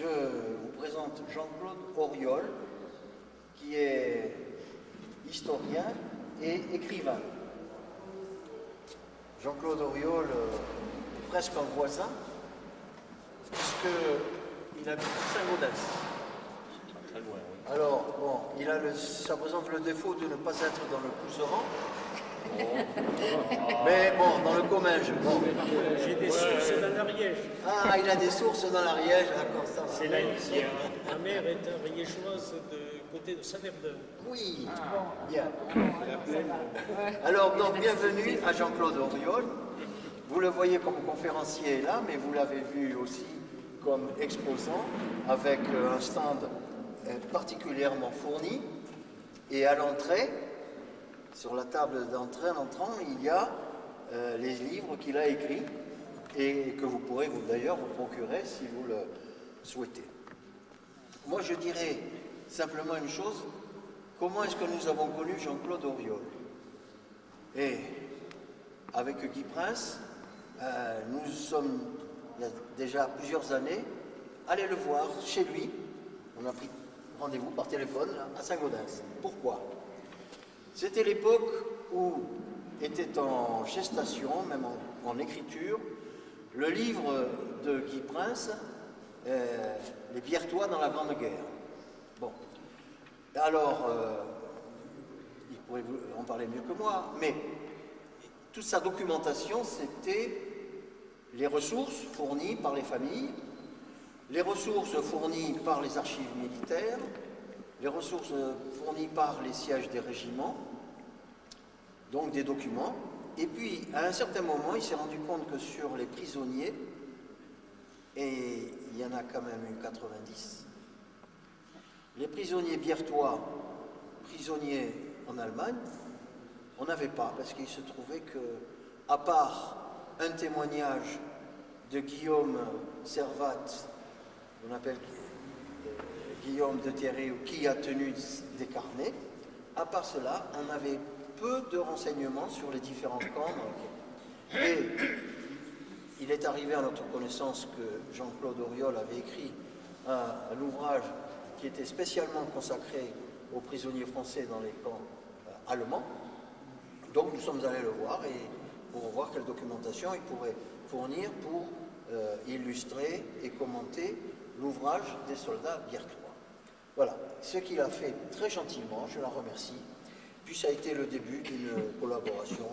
je vous présente Jean-Claude Auriol, qui est historien et écrivain. Jean-Claude Auriol est presque un voisin, puisqu'il habite Saint-Gaudens. Très loin, oui. Alors, bon, ça présente le défaut de ne pas être dans le Couserans. Mais bon, dans le Comminges. Bon. J'ai des sources dans l'Ariège. Ah, il a des sources dans l'Ariège, d'accord, ça va. C'est là ici. Ma mère est ariégeoise de côté de Saverdun. Oui, bien. Alors, donc, bienvenue à Jean-Claude Auriol. Vous le voyez comme conférencier là, mais vous l'avez vu aussi comme exposant, avec un stand particulièrement fourni. Et à l'entrée, sur la table d'entrée, en entrant, il y a les livres qu'il a écrits et que vous pourrez d'ailleurs vous procurer si vous le souhaitez. Moi, je dirais simplement une chose. Comment est-ce que nous avons connu Jean-Claude Auriol? Et avec Guy Prince, nous sommes, il y a déjà plusieurs années, allés le voir chez lui. On a pris rendez-vous par téléphone là, à Saint-Gaudens. Pourquoi? C'était l'époque où était en gestation, même en écriture, le livre de Guy Prince, Les Biertois dans la Grande Guerre. Bon. Alors, il pourrait en parler mieux que moi, mais toute sa documentation, c'était les ressources fournies par les familles, les ressources fournies par les archives militaires, les ressources fournies par les sièges des régiments, donc des documents. Et puis, à un certain moment, il s'est rendu compte que sur les prisonniers, et il y en a quand même eu 90, les prisonniers biertois, prisonniers en Allemagne, on n'avait pas, parce qu'il se trouvait que, à part un témoignage de Guillaume Servat, on appelle Guillaume de Thierry, qui a tenu des carnets, à part cela, on avait peu de renseignements sur les différents camps. Et il est arrivé à notre connaissance que Jean-Claude Auriol avait écrit un ouvrage qui était spécialement consacré aux prisonniers français dans les camps allemands. Donc nous sommes allés le voir et pour voir quelle documentation il pourrait fournir pour illustrer et commenter l'ouvrage des soldats biertois. Voilà, ce qu'il a fait très gentiment, je l'en remercie. Puis ça a été le début d'une collaboration.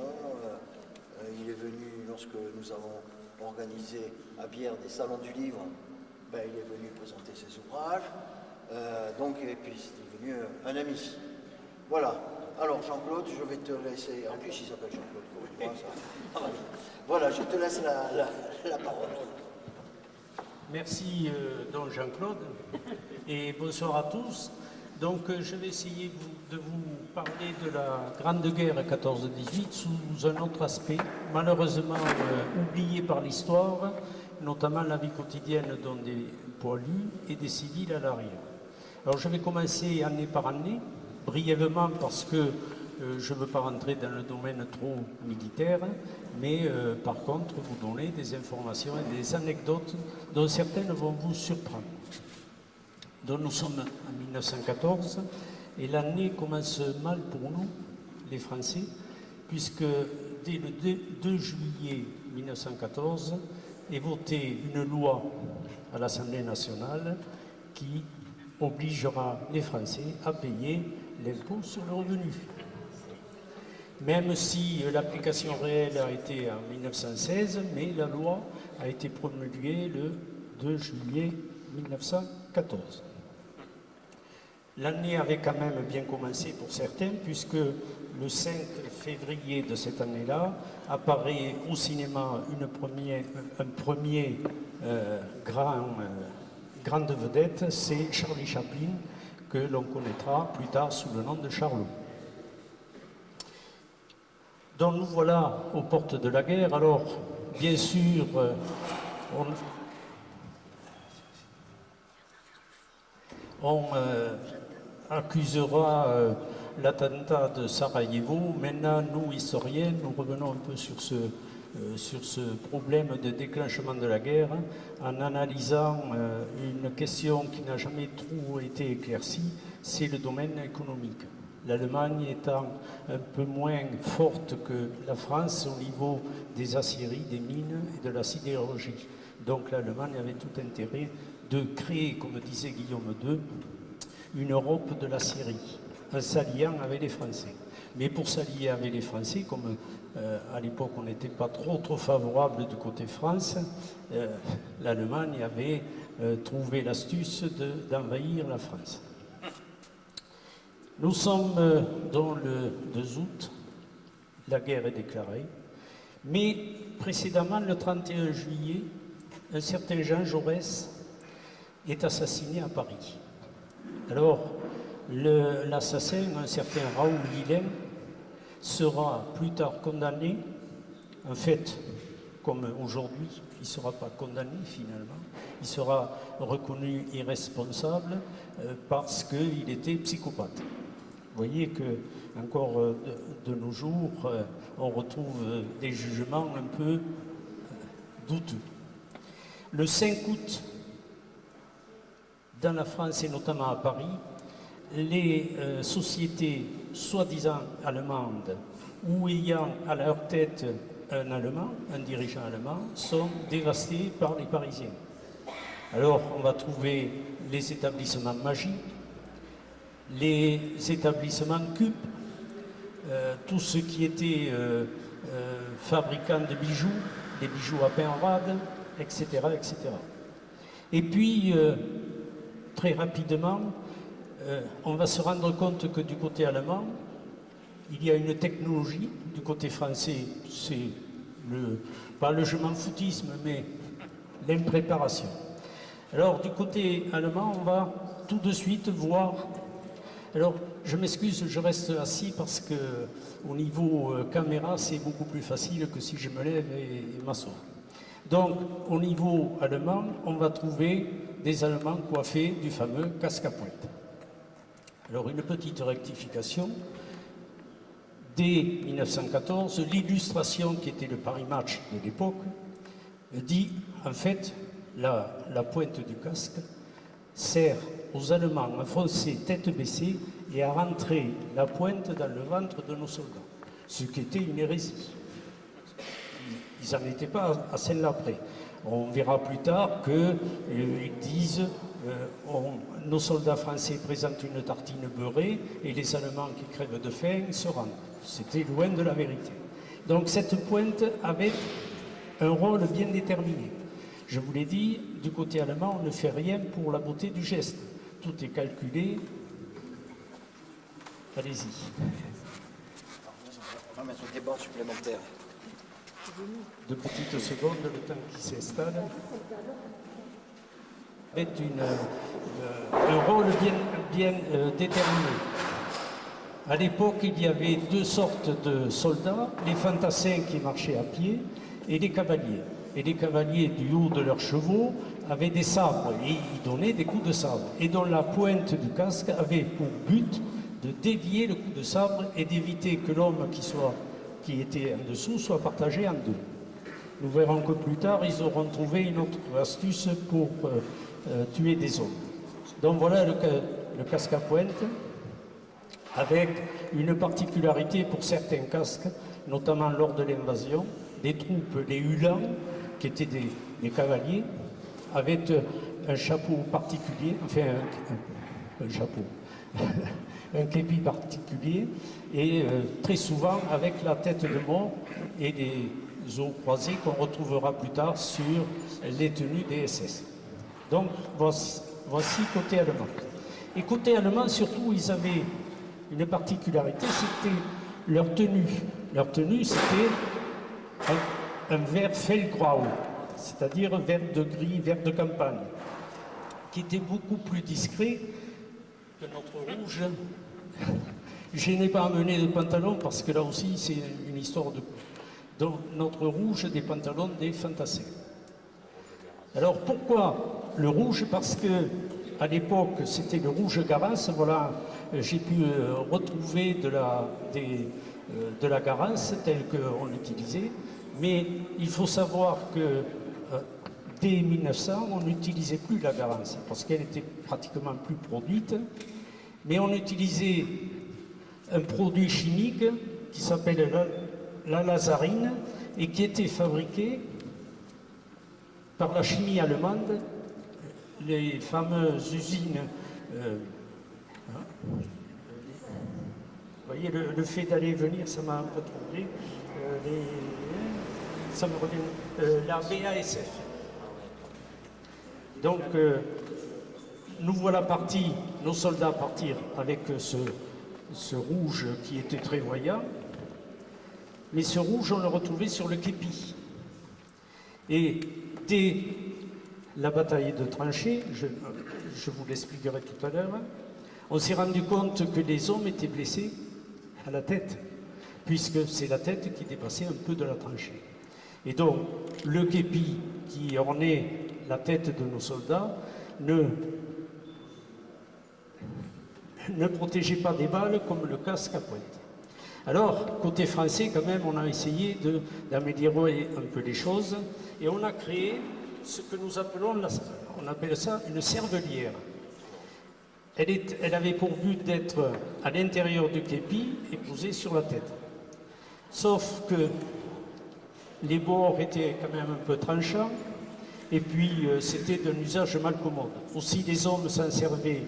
Il est venu, lorsque nous avons organisé à Bière des salons du livre, il est venu présenter ses ouvrages. Et puis c'est devenu un ami. Voilà. Alors Jean-Claude, je vais te laisser. En plus, il s'appelle Jean-Claude. Voilà, je te laisse la parole. Merci donc Jean-Claude et bonsoir à tous. Donc je vais essayer de vous parler de la Grande Guerre 14-18 sous un autre aspect, malheureusement oublié par l'histoire, notamment la vie quotidienne dont des poilus et des civils à l'arrière. Alors je vais commencer année par année, brièvement parce que je ne veux pas rentrer dans le domaine trop militaire, mais par contre vous donner des informations et des anecdotes dont certaines vont vous surprendre. Donc nous sommes en 1914 et l'année commence mal pour nous, les Français, puisque dès le 2 juillet 1914 est votée une loi à l'Assemblée nationale qui obligera les Français à payer l'impôt sur le revenu. Même si l'application réelle a été en 1916, mais la loi a été promulguée le 2 juillet 1914. L'année avait quand même bien commencé pour certains, puisque le 5 février de cette année-là apparaît au cinéma un premier grande vedette, c'est Charlie Chaplin, que l'on connaîtra plus tard sous le nom de Charlot. Donc nous voilà aux portes de la guerre. Alors, bien sûr, on accusera l'attentat de Sarajevo. Maintenant, nous, historiens, nous revenons un peu sur ce sur ce problème de déclenchement de la guerre en analysant une question qui n'a jamais trop été éclaircie, c'est le domaine économique. L'Allemagne étant un peu moins forte que la France au niveau des aciéries, des mines et de la sidérurgie. Donc l'Allemagne avait tout intérêt de créer, comme disait Guillaume II, une Europe de l'acierie, en s'alliant avec les Français. Mais pour s'allier avec les Français, comme à l'époque on n'était pas trop favorable du côté France, l'Allemagne avait trouvé l'astuce d'envahir la France. Nous sommes dans le 2 août, la guerre est déclarée, mais précédemment, le 31 juillet, un certain Jean Jaurès est assassiné à Paris. Alors, l'assassin, un certain Raoul Guilhem, sera plus tard condamné, en fait, comme aujourd'hui, il ne sera pas condamné finalement, il sera reconnu irresponsable parce qu'il était psychopathe. Vous voyez que encore de nos jours, on retrouve des jugements un peu douteux. Le 5 août, dans la France et notamment à Paris, les sociétés soi-disant allemandes ou ayant à leur tête un Allemand, un dirigeant allemand, sont dévastées par les Parisiens. Alors on va trouver les établissements Magie, les établissements CUP, tout ce qui était fabricant de bijoux, des bijoux à pain rade, etc., etc. Et puis, très rapidement, on va se rendre compte que du côté allemand, il y a une technologie, du côté français, c'est pas le je m'en foutisme, mais l'impréparation. Alors, du côté allemand, on va tout de suite voir. Alors, je m'excuse, je reste assis parce que au niveau caméra, c'est beaucoup plus facile que si je me lève et m'assois. Donc, au niveau allemand, on va trouver des Allemands coiffés du fameux casque à pointe. Alors, une petite rectification. Dès 1914, l'illustration qui était le Paris Match de l'époque dit, en fait, la pointe du casque sert aux Allemands à foncer tête baissée et à rentrer la pointe dans le ventre de nos soldats, ce qui était une hérésie. Ils n'en étaient pas à celle-là près. On verra plus tard qu'ils disent nos soldats français présentent une tartine beurrée et les Allemands qui crèvent de faim se rendent. C'était loin de la vérité. Donc cette pointe avait un rôle bien déterminé. Je vous l'ai dit, du côté allemand, on ne fait rien pour la beauté du geste. Tout est calculé. Allez-y. On va mettre des bancs supplémentaires. 2 petites secondes, le temps qui s'installe. Est un rôle bien déterminé. À l'époque, il y avait 2 sortes de soldats, les fantassins qui marchaient à pied et les cavaliers. Et les cavaliers, du haut de leurs chevaux, avaient des sabres et ils donnaient des coups de sabre. Et dont la pointe du casque avait pour but de dévier le coup de sabre et d'éviter que l'homme qui était en dessous soit partagé en 2. Nous verrons que plus tard, ils auront trouvé une autre astuce pour tuer des hommes. Donc voilà le casque à pointe, avec une particularité pour certains casques, notamment lors de l'invasion, des troupes, les Uhlans, qui étaient des cavaliers, avaient un chapeau particulier, enfin un chapeau, un képi particulier, et très souvent avec la tête de mort et des os croisés qu'on retrouvera plus tard sur les tenues des SS. Donc voici côté allemand. Et côté allemand, surtout, ils avaient une particularité, c'était leur tenue. Leur tenue, c'était un vert Feldgrau, c'est-à-dire vert de gris, vert de campagne, qui était beaucoup plus discret que notre rouge. Je n'ai pas amené de pantalon parce que là aussi c'est une histoire de... Donc notre rouge des pantalons des fantassins. Alors pourquoi le rouge? Parce que à l'époque c'était le rouge Garance. Voilà, j'ai pu retrouver de la Garance telle qu'on l'utilisait. Mais il faut savoir que dès 1900, on n'utilisait plus la garance parce qu'elle était pratiquement plus produite, mais on utilisait un produit chimique qui s'appelle la lazarine et qui était fabriqué par la chimie allemande, les fameuses usines. Vous voyez, le fait d'aller et venir, ça m'a un peu troublé. Ça me revient. La BASF. Donc, nous voilà partis, nos soldats partir avec ce rouge qui était très voyant. Mais ce rouge, on le retrouvait sur le képi. Et dès la bataille de tranchées, je vous l'expliquerai tout à l'heure, on s'est rendu compte que les hommes étaient blessés à la tête, puisque c'est la tête qui dépassait un peu de la tranchée. Et donc, le képi qui ornait la tête de nos soldats ne protégeait pas des balles comme le casque à pointe. Alors, côté français, quand même, on a essayé d'améliorer un peu les choses et on a créé ce que nous appelons, on appelle ça une cervelière. Elle avait pour but d'être à l'intérieur du képi et posée sur la tête. Sauf que les bords étaient quand même un peu tranchants et puis c'était d'un usage mal commode. Aussi, les hommes s'en servaient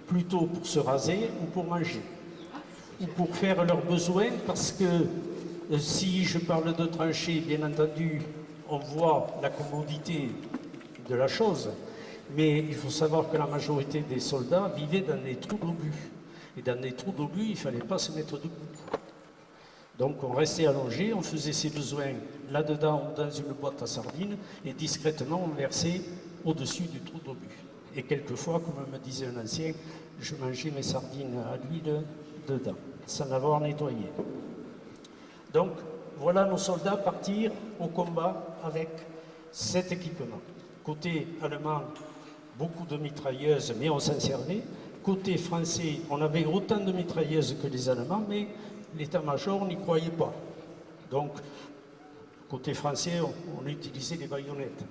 plutôt pour se raser ou pour manger ou pour faire leurs besoins, parce que si je parle de tranchées, bien entendu, on voit la commodité de la chose, mais il faut savoir que la majorité des soldats vivaient dans des trous d'obus. Et dans des trous d'obus, il ne fallait pas se mettre debout. Donc on restait allongé, on faisait ses besoins là-dedans dans une boîte à sardines, et discrètement on versait au-dessus du trou d'obus. Et quelquefois, comme me disait un ancien, je mangeais mes sardines à l'huile dedans, sans avoir nettoyé. Donc, voilà nos soldats partir au combat avec cet équipement. Côté allemand, beaucoup de mitrailleuses, mais on s'en servait. Côté français, on avait autant de mitrailleuses que les Allemands, mais l'état-major n'y croyait pas. Donc, côté français, on utilisait les baïonnettes.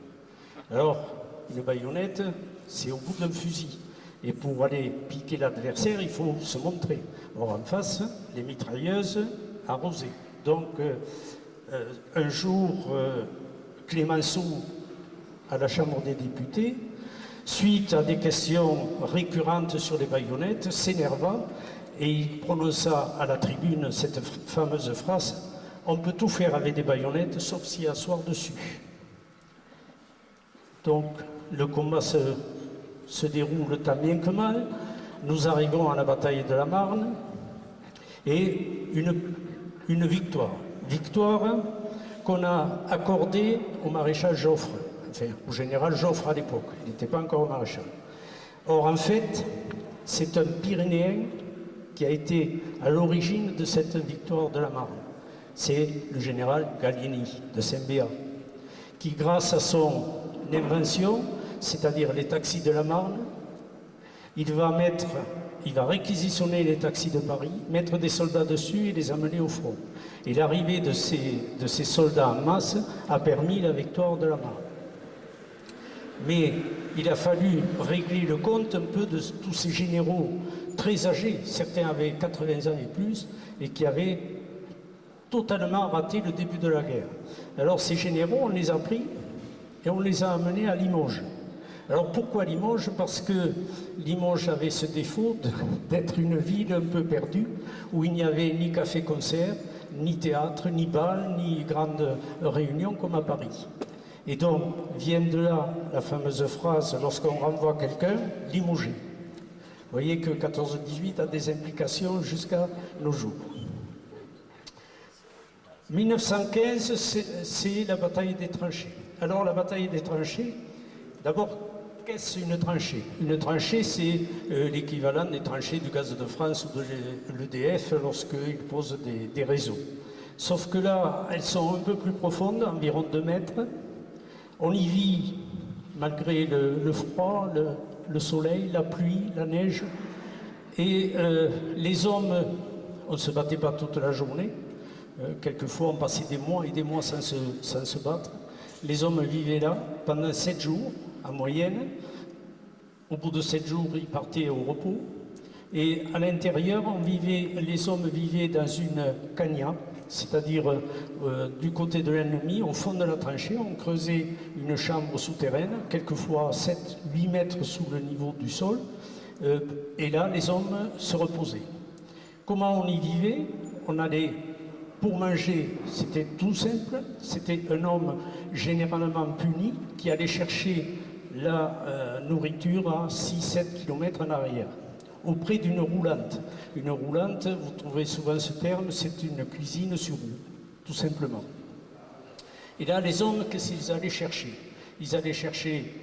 Alors, une baïonnette, c'est au bout d'un fusil. Et pour aller piquer l'adversaire, il faut se montrer. Or, en face, les mitrailleuses arrosées. Donc, un jour, Clémenceau, à la Chambre des députés, suite à des questions récurrentes sur les baïonnettes, s'énerva et il prononça à la tribune cette fameuse phrase « On peut tout faire avec des baïonnettes, sauf s'y asseoir dessus ». Donc, le combat se déroule tant bien que mal. Nous arrivons à la bataille de la Marne et une victoire. Victoire qu'on a accordée au maréchal Joffre, enfin au général Joffre à l'époque. Il n'était pas encore maréchal. Or, en fait, c'est un Pyrénéen qui a été à l'origine de cette victoire de la Marne. C'est le général Gallieni de Saint-Béat, qui, grâce à son invention, c'est-à-dire les taxis de la Marne, il va réquisitionner les taxis de Paris, mettre des soldats dessus et les amener au front. Et l'arrivée de ces soldats en masse a permis la victoire de la Marne. Mais il a fallu régler le compte un peu de tous ces généraux très âgés, certains avaient 80 ans et plus, et qui avaient totalement raté le début de la guerre. Alors ces généraux, on les a pris et on les a amenés à Limoges. Alors pourquoi Limoges? Parce que Limoges avait ce défaut d'être une ville un peu perdue, où il n'y avait ni café-concert, ni théâtre, ni bal, ni grande réunion comme à Paris. Et donc vient de là la fameuse phrase, lorsqu'on renvoie quelqu'un, limogé. Vous voyez que 14-18 a des implications jusqu'à nos jours. 1915, c'est la bataille des tranchées. Alors la bataille des tranchées, d'abord, qu'est-ce une tranchée? Une tranchée, c'est l'équivalent des tranchées du Gaz de France ou de l'EDF lorsqu'ils posent des réseaux. Sauf que là, elles sont un peu plus profondes, environ 2 mètres. On y vit malgré le froid, le soleil, la pluie, la neige. Et les hommes, on ne se battait pas toute la journée, Quelquefois, on passait des mois et des mois sans se battre. Les hommes vivaient là pendant 7 jours, en moyenne. Au bout de 7 jours, ils partaient au repos. Et à l'intérieur, les hommes vivaient dans une cagna, c'est-à-dire du côté de l'ennemi, au fond de la tranchée. On creusait une chambre souterraine, quelquefois 7-8 mètres sous le niveau du sol. Et là, les hommes se reposaient. Comment on y vivait? On allait pour manger, c'était tout simple. C'était un homme généralement puni qui allait chercher la nourriture à 6-7 km en arrière, auprès d'une roulante. Une roulante, vous trouvez souvent ce terme, c'est une cuisine sur roue, tout simplement. Et là, les hommes, qu'est-ce qu'ils allaient chercher? Ils allaient chercher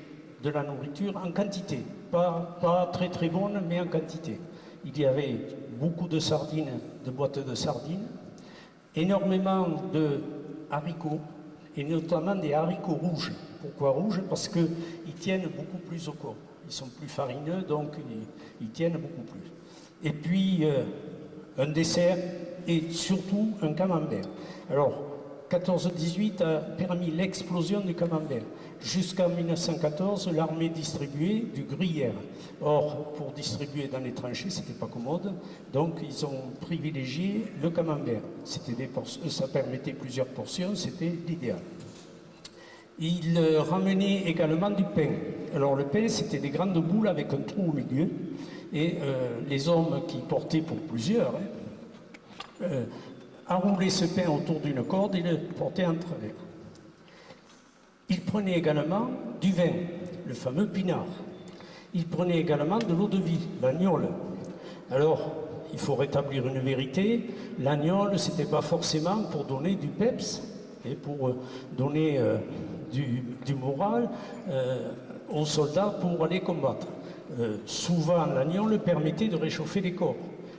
de la nourriture en quantité, pas très très bonne, mais en quantité. Il y avait beaucoup de sardines, de boîtes de sardines, énormément de haricots, et notamment des haricots rouges. Pourquoi rouges? Parce qu'ils tiennent beaucoup plus au corps. Ils sont plus farineux, donc ils tiennent beaucoup plus. Et puis, un dessert et surtout un camembert. Alors, 14-18 a permis l'explosion du camembert. Jusqu'en 1914, l'armée distribuait du gruyère. Or, pour distribuer dans les tranchées, ce n'était pas commode, donc ils ont privilégié le camembert. Ça permettait plusieurs portions, c'était l'idéal. Ils ramenaient également du pain. Alors le pain, c'était des grandes boules avec un trou au milieu, et les hommes qui portaient pour plusieurs enroulaient ce pain autour d'une corde et le portaient en travers. Ils prenaient également du vin, le fameux pinard. Ils prenaient également de l'eau de vie, l'agnole. Alors, il faut rétablir une vérité, l'agnole, ce n'était pas forcément pour donner du peps et pour donner du moral aux soldats pour aller combattre. Souvent, l'agnole permettait de réchauffer les corps.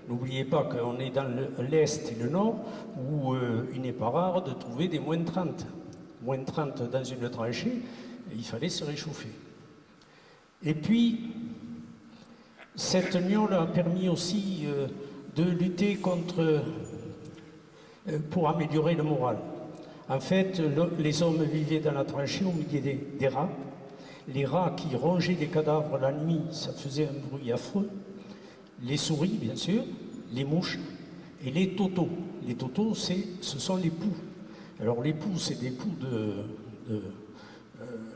N'oubliez pas qu'on est dans l'Est et le Nord, où il n'est pas rare de trouver des moins 30. Moins 30 dans une tranchée, et il fallait se réchauffer. Et puis, cette gnôle a permis aussi de lutter pour améliorer le moral. En fait, les hommes vivaient dans la tranchée au milieu des rats. Les rats qui rongeaient les cadavres la nuit, ça faisait un bruit affreux. Les souris, bien sûr, les mouches et les totos. Les totos, ce sont les poux. Alors les poux, c'est des poux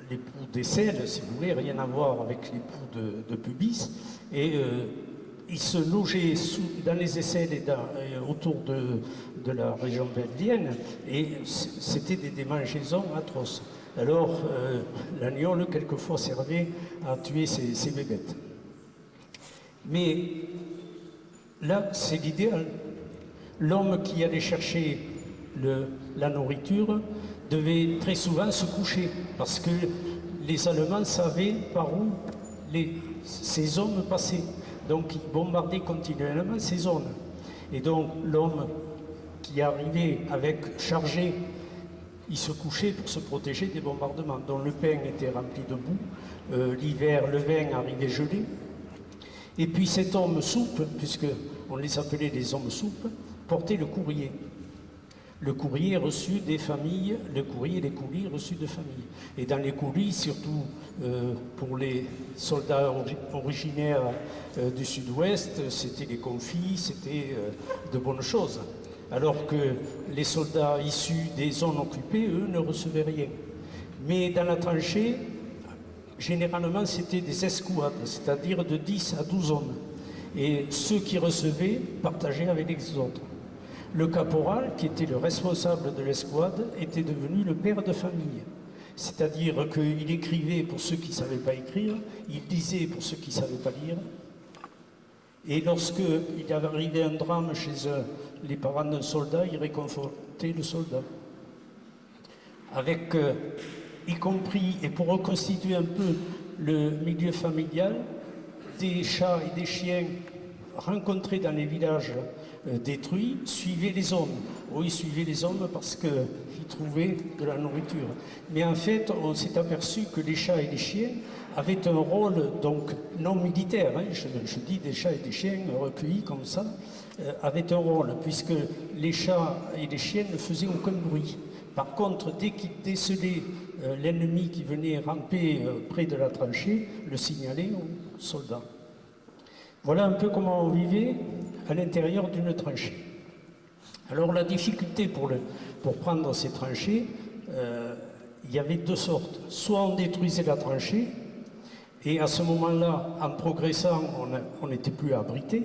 les poux d'aisselle, si vous voulez, rien à voir avec les poux de pubis. Et ils se logeaient dans les aisselles et autour de la région pelvienne, et c'était des démangeaisons atroces. Alors l'agnole, quelquefois, servait à tuer ces bébêtes. Mais là, c'est l'idéal. L'homme qui allait chercher la nourriture devait très souvent se coucher, parce que les Allemands savaient par où ces hommes passaient. Donc ils bombardaient continuellement ces zones. Et donc l'homme qui arrivait chargé, il se couchait pour se protéger des bombardements. Donc le pain était rempli de boue, l'hiver le vin arrivait gelé. Et puis cet homme soupe, puisqu'on les appelait les hommes soupes, portait le courrier. Le courrier reçu des familles, les courriers reçus de familles. Et dans les courriers, surtout pour les soldats originaires du sud-ouest, c'était des confits, c'était de bonnes choses. Alors que les soldats issus des zones occupées, eux, ne recevaient rien. Mais dans la tranchée, généralement, c'était des escouades, c'est-à-dire de 10 à 12 hommes. Et ceux qui recevaient partageaient avec les autres. Le caporal, qui était le responsable de l'escouade, était devenu le père de famille. C'est-à-dire qu'il écrivait pour ceux qui ne savaient pas écrire, il lisait pour ceux qui ne savaient pas lire. Et lorsqu'il avait arrivé un drame chez les parents d'un soldat, il réconfortait le soldat. Avec, y compris, et pour reconstituer un peu le milieu familial, des chats et des chiens rencontrés dans les villages détruit suivait les hommes. Oui, suivait les hommes parce qu'ils trouvaient de la nourriture. Mais en fait, on s'est aperçu que les chats et les chiens avaient un rôle donc non militaire, hein, je dis des chats et des chiens recueillis comme ça, avaient un rôle, puisque les chats et les chiens ne faisaient aucun bruit. Par contre, dès qu'ils décelaient l'ennemi qui venait ramper près de la tranchée, le signalaient aux soldats. Voilà un peu comment on vivait à l'intérieur d'une tranchée. Alors la difficulté pour prendre ces tranchées, il y avait deux sortes. Soit on détruisait la tranchée, et à ce moment-là, en progressant, on n'était plus abrité,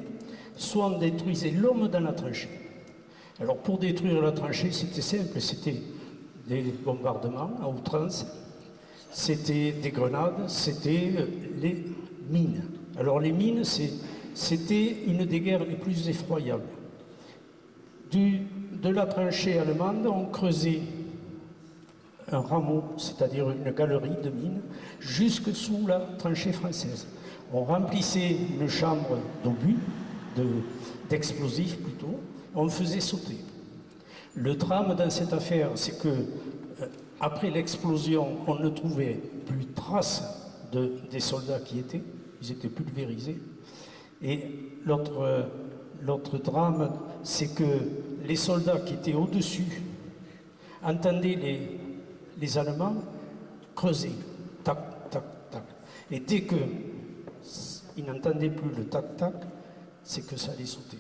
soit on détruisait l'homme dans la tranchée. Alors pour détruire la tranchée, c'était simple, c'était des bombardements à outrance, c'était des grenades, c'était les mines. Alors les mines, c'était une des guerres les plus effroyables. De la tranchée allemande, on creusait un rameau, c'est-à-dire une galerie de mines, jusque sous la tranchée française. On remplissait une chambre d'obus, d'explosifs plutôt, on le faisait sauter. Le drame dans cette affaire, c'est que après l'explosion, on ne trouvait plus trace des soldats qui étaient, ils étaient pulvérisés. Et l'autre drame, c'est que les soldats qui étaient au-dessus entendaient les Allemands creuser, tac, tac, tac. Et dès qu'ils n'entendaient plus le tac, tac, c'est que ça allait sauter.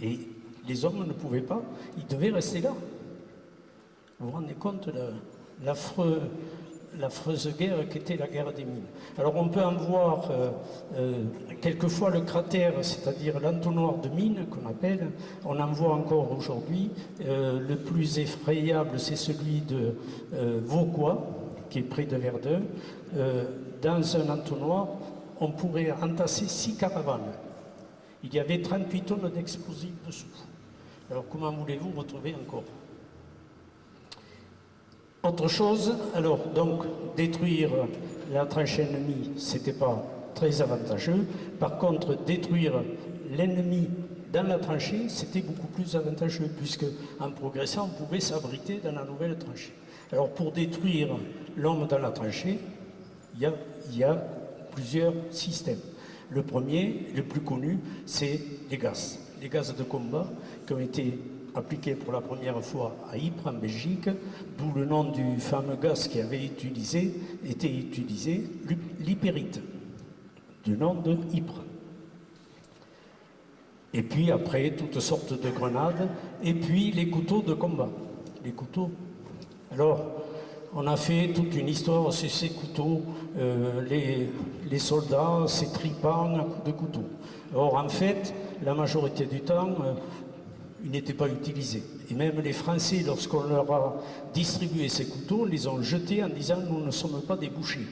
Et les hommes ne pouvaient pas, ils devaient rester là. Vous vous rendez compte de l'affreuse guerre qu'était la guerre des mines. Alors on peut en voir quelquefois le cratère, c'est-à-dire l'entonnoir de mines qu'on appelle, on en voit encore aujourd'hui. Le plus effrayable, c'est celui de Vauquois, qui est près de Verdun. Dans un entonnoir, on pourrait entasser 6 caravanes. Il y avait 38 tonnes d'explosifs dessous. Alors comment voulez-vous retrouver encore? Autre chose, alors donc détruire la tranchée ennemie, c'était pas très avantageux. Par contre, détruire l'ennemi dans la tranchée, c'était beaucoup plus avantageux, puisque en progressant, on pouvait s'abriter dans la nouvelle tranchée. Alors pour détruire l'homme dans la tranchée, il y a plusieurs systèmes. Le premier, le plus connu, c'est les gaz de combat qui ont été appliqués pour la première fois à Ypres, en Belgique, d'où le nom du fameux gaz qui avait été utilisé, l'hypérite, du nom de Ypres. Et puis après, toutes sortes de grenades, et puis les couteaux de combat. Les couteaux. Alors, on a fait toute une histoire sur ces couteaux, les soldats, ces tripants à coups de couteau. Or, en fait, la majorité du temps, ils n'étaient pas utilisés. Et même les Français, lorsqu'on leur a distribué ces couteaux, les ont jetés en disant « nous ne sommes pas des bouchers ».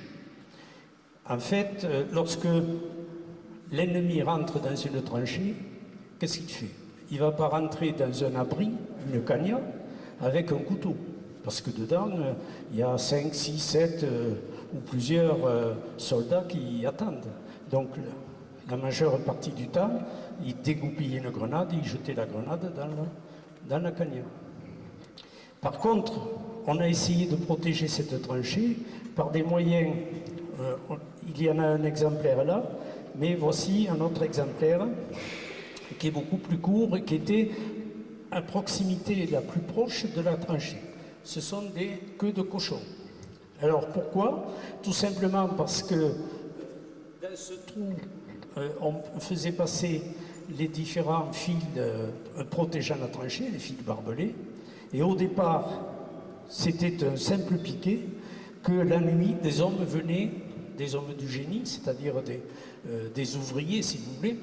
En fait, lorsque l'ennemi rentre dans une tranchée, qu'est-ce qu'il fait? Il ne va pas rentrer dans un abri, une cagna, avec un couteau. Parce que dedans, il y a 5, 6, 7 ou plusieurs soldats qui attendent. Donc, la majeure partie du temps, il dégoupillait une grenade, il jetait la grenade dans la cagna. Par contre, on a essayé de protéger cette tranchée par des moyens, il y en a un exemplaire là, mais voici un autre exemplaire qui est beaucoup plus court et qui était à proximité la plus proche de la tranchée. Ce sont des queues de cochon. Alors pourquoi? Tout simplement parce que dans ce trou, on faisait passer les différents fils protégeant la tranchée, les fils barbelés, et au départ, c'était un simple piquet que la nuit, des hommes venaient, des hommes du génie, c'est-à-dire des ouvriers, si vous voulez,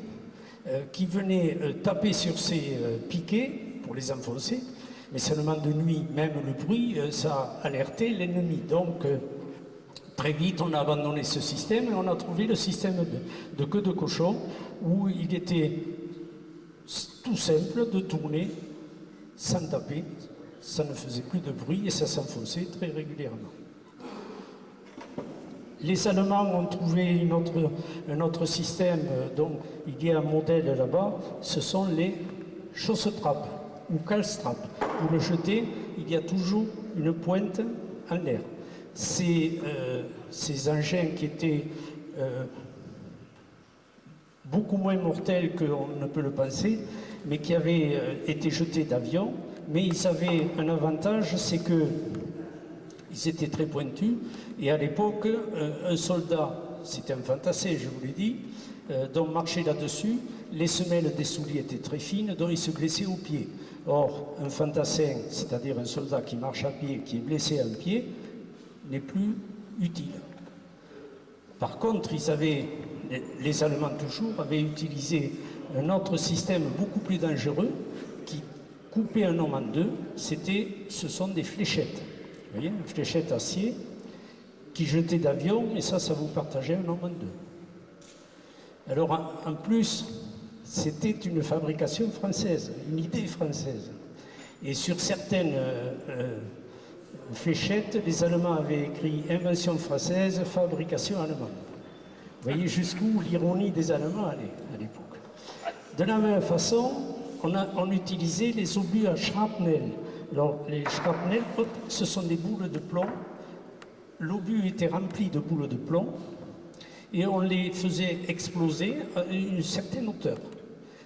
qui venaient taper sur ces piquets pour les enfoncer, mais seulement de nuit, même le bruit, ça alertait l'ennemi. Donc, très vite, on a abandonné ce système et on a trouvé le système de queue de cochon où il était tout simple de tourner sans taper, ça ne faisait plus de bruit et ça s'enfonçait très régulièrement. Les Allemands ont trouvé un autre système, donc il y a un modèle là-bas, ce sont les chaussetrappe ou calstrappe, vous le jetez, il y a toujours une pointe en l'air. Ces engins qui étaient beaucoup moins mortels qu'on ne peut le penser, mais qui avaient été jetés d'avion, mais ils avaient un avantage, c'est que ils étaient très pointus, et à l'époque, un soldat, c'était un fantassé, je vous l'ai dit, donc marchait là-dessus, les semelles des souliers étaient très fines, donc il se blessait au pied. Or, un fantassin, c'est-à-dire un soldat qui marche à pied, qui est blessé à un pied, n'est plus utile. Par contre, les Allemands toujours, avaient utilisé un autre système beaucoup plus dangereux qui coupait un homme en deux, ce sont des fléchettes. Vous voyez, une fléchette acier qui jetait d'avion, et ça vous partageait un homme en deux. Alors, en plus, c'était une fabrication française, une idée française. Et sur certaines fléchettes, les Allemands avaient écrit « Invention française, fabrication allemande ». Vous voyez jusqu'où l'ironie des Allemands allait à l'époque. De la même façon, on utilisait les obus à shrapnel. Alors, les shrapnel, ce sont des boules de plomb. L'obus était rempli de boules de plomb et on les faisait exploser à une certaine hauteur,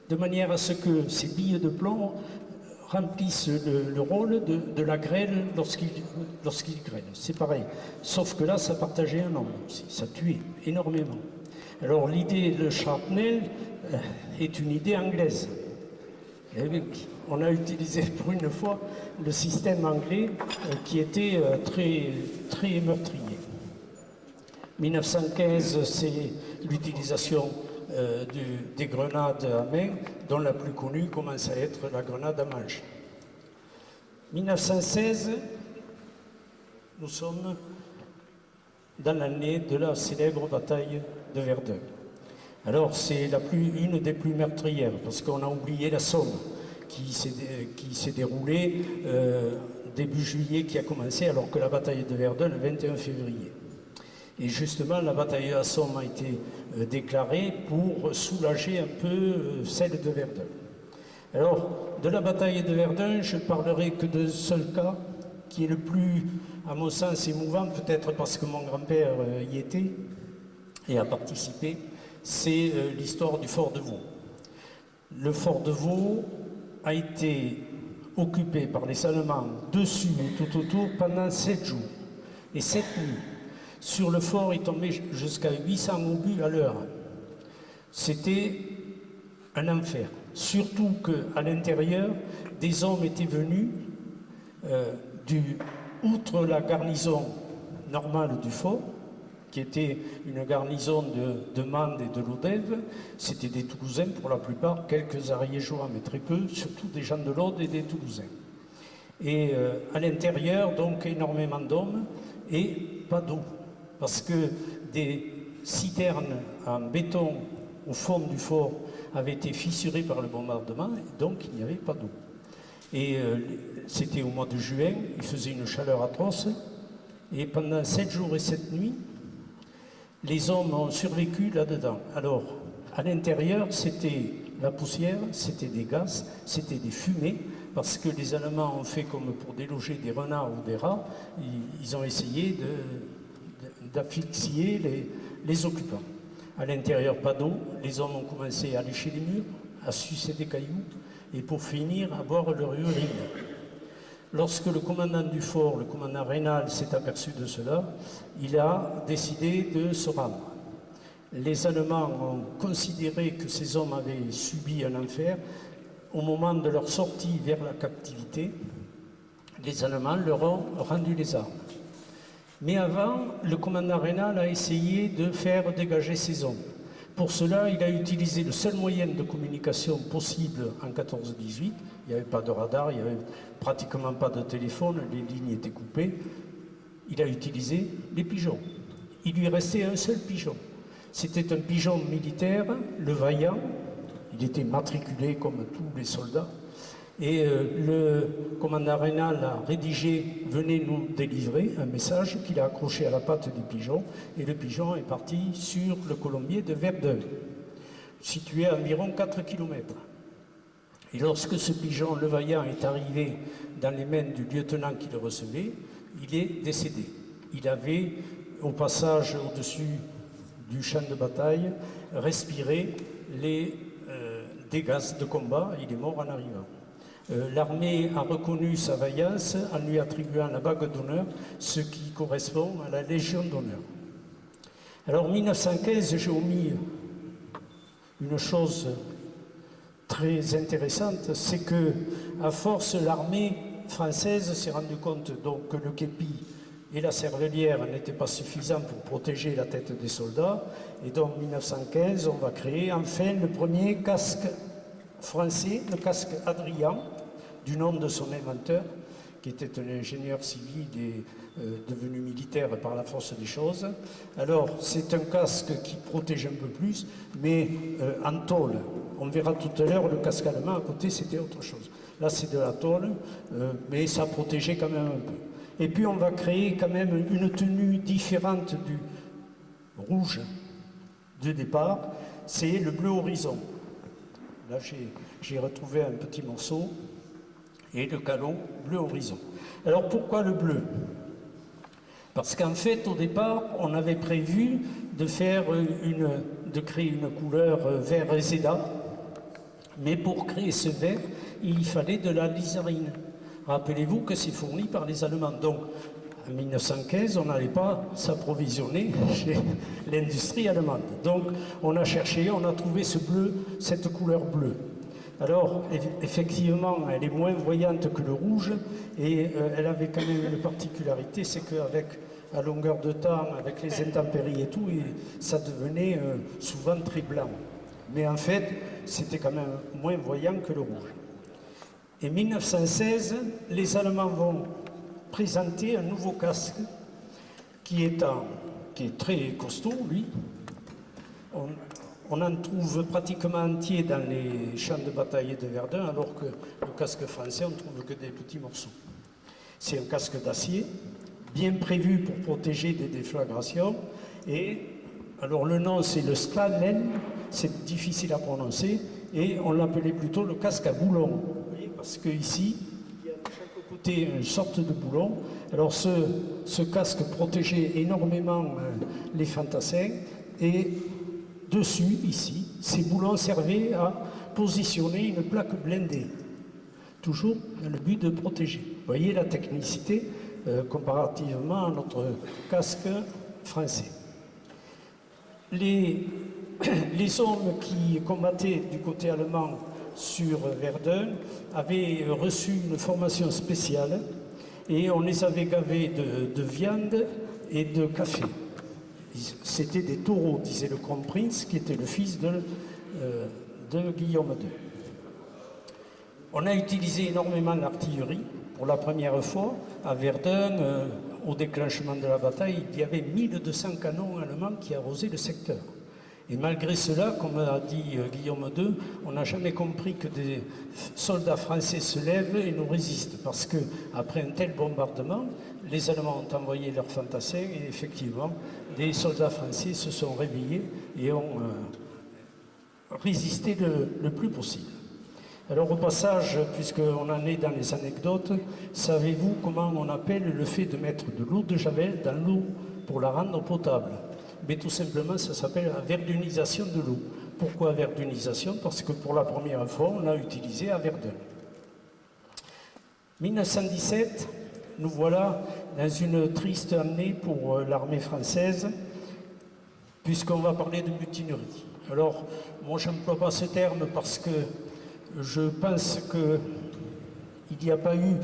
de manière à ce que ces billes de plomb remplissent le rôle de la grêle lorsqu'il grêle. C'est pareil. Sauf que là, ça partageait un nombre aussi. Ça tuait énormément. Alors l'idée de shrapnel est une idée anglaise. On a utilisé pour une fois le système anglais qui était très, très meurtrier. 1915, c'est l'utilisation des grenades à main, dont la plus connue commence à être la grenade à manche. 1916, nous sommes dans l'année de la célèbre bataille de Verdun. Alors c'est une des plus meurtrières, parce qu'on a oublié la Somme, qui s'est déroulée début juillet, qui a commencé, alors que la bataille de Verdun le 21 février. Et justement, la bataille de la Somme a été déclarée pour soulager un peu celle de Verdun. Alors, de la bataille de Verdun, je ne parlerai que d'un seul cas, qui est le plus, à mon sens, émouvant, peut-être parce que mon grand-père y était et a participé, c'est l'histoire du fort de Vaux. Le fort de Vaux a été occupé par les Allemands dessus et tout autour pendant 7 jours et 7 nuits. Sur le fort, il tombait jusqu'à 800 obus à l'heure. C'était un enfer. Surtout qu'à l'intérieur, des hommes étaient venus, outre la garnison normale du fort, qui était une garnison de Mende et de Lodève, c'était des Toulousains pour la plupart, quelques Ariégeois, mais très peu, surtout des gens de l'Aude et des Toulousains. Et à l'intérieur, donc, énormément d'hommes et pas d'eau. Parce que des citernes en béton au fond du fort avaient été fissurées par le bombardement, et donc il n'y avait pas d'eau. Et c'était au mois de juin, il faisait une chaleur atroce, et pendant 7 jours et 7 nuits, les hommes ont survécu là-dedans. Alors, à l'intérieur, c'était la poussière, c'était des gaz, c'était des fumées, parce que les Allemands ont fait comme pour déloger des renards ou des rats, ils ont essayé d'asphyxier les occupants. À l'intérieur, pas d'eau, les hommes ont commencé à lécher les murs, à sucer des cailloux, et pour finir, à boire leur urine. Lorsque le commandant du fort, le commandant Reynal, s'est aperçu de cela, il a décidé de se rendre. Les Allemands ont considéré que ces hommes avaient subi un enfer. Au moment de leur sortie vers la captivité, les Allemands leur ont rendu les armes. Mais avant, le commandant Reynal a essayé de faire dégager ces hommes. Pour cela, il a utilisé le seul moyen de communication possible en 14-18. Il n'y avait pas de radar, il n'y avait pratiquement pas de téléphone, les lignes étaient coupées. Il a utilisé les pigeons. Il lui restait un seul pigeon. C'était un pigeon militaire, le Vaillant. Il était matriculé comme tous les soldats. Et le commandant Reynal a rédigé « Venez nous délivrer » un message qu'il a accroché à la patte du pigeon. Et le pigeon est parti sur le colombier de Verdun, situé à environ 4 km. Et lorsque ce pigeon levaillant est arrivé dans les mains du lieutenant qui le recevait, il est décédé. Il avait, au passage au-dessus du champ de bataille, respiré des gaz de combat. Il est mort en arrivant. L'armée a reconnu sa vaillance en lui attribuant la bague d'honneur, ce qui correspond à la Légion d'honneur. Alors, en 1915, j'ai omis une chose très intéressante, c'est que, à force, l'armée française s'est rendue compte donc, que le képi et la cervelière n'étaient pas suffisants pour protéger la tête des soldats. Et donc, en 1915, on va créer enfin le premier casque français, le casque Adrian, du nom de son inventeur, qui était un ingénieur civil et devenu militaire par la force des choses. Alors, c'est un casque qui protège un peu plus, mais en tôle. On verra tout à l'heure, le casque allemand à côté, c'était autre chose. Là, c'est de la tôle, mais ça protégeait quand même un peu. Et puis, on va créer quand même une tenue différente du rouge de départ, c'est le bleu horizon. Là, j'ai retrouvé un petit morceau et le calon bleu horizon. Alors, pourquoi le bleu? Parce qu'en fait, au départ, on avait prévu de créer une couleur vert réseda, mais pour créer ce vert, il fallait de la lysérine. Rappelez-vous que c'est fourni par les Allemands. Donc, en 1915, on n'allait pas s'approvisionner chez l'industrie allemande. Donc, on a cherché, on a trouvé ce bleu, cette couleur bleue. Alors, effectivement, elle est moins voyante que le rouge, et elle avait quand même une particularité, c'est qu'avec à longueur de temps, avec les intempéries et tout, ça devenait souvent très blanc. Mais en fait, c'était quand même moins voyant que le rouge. En 1916, les Allemands vont présenter un nouveau casque qui est très costaud, lui. On en trouve pratiquement entier dans les champs de bataille de Verdun, alors que le casque français, on ne trouve que des petits morceaux. C'est un casque d'acier, bien prévu pour protéger des déflagrations. Et alors le nom, c'est le Stalin, c'est difficile à prononcer, et on l'appelait plutôt le casque à boulon. Vous voyez, parce qu'ici, il y a de chaque côté une sorte de boulon. Alors ce casque protégeait énormément les fantassins, et dessus, ici, ces boulons servaient à positionner une plaque blindée, toujours dans le but de protéger. Vous voyez la technicité comparativement à notre casque français. Les hommes qui combattaient du côté allemand sur Verdun avaient reçu une formation spéciale et on les avait gavés de viande et de café. C'était des taureaux, disait le Kronprinz, qui était le fils de Guillaume II. On a utilisé énormément l'artillerie. Pour la première fois, à Verdun, au déclenchement de la bataille, il y avait 1200 canons allemands qui arrosaient le secteur. Et malgré cela, comme a dit Guillaume II, on n'a jamais compris que des soldats français se lèvent et nous résistent. Parce qu'après un tel bombardement, les Allemands ont envoyé leurs fantassins et effectivement, des soldats français se sont réveillés et ont résisté le plus possible. Alors au passage, puisqu'on en est dans les anecdotes, savez-vous comment on appelle le fait de mettre de l'eau de Javel dans l'eau pour la rendre potable? Mais tout simplement, ça s'appelle la verdunisation de l'eau. Pourquoi verdunisation? Parce que pour la première fois, on l'a utilisé à Verdun. 1917, nous voilà dans une triste année pour l'armée française, puisqu'on va parler de mutinerie. Alors, moi, je n'emploie pas ce terme parce que je pense qu'il n'y a pas eu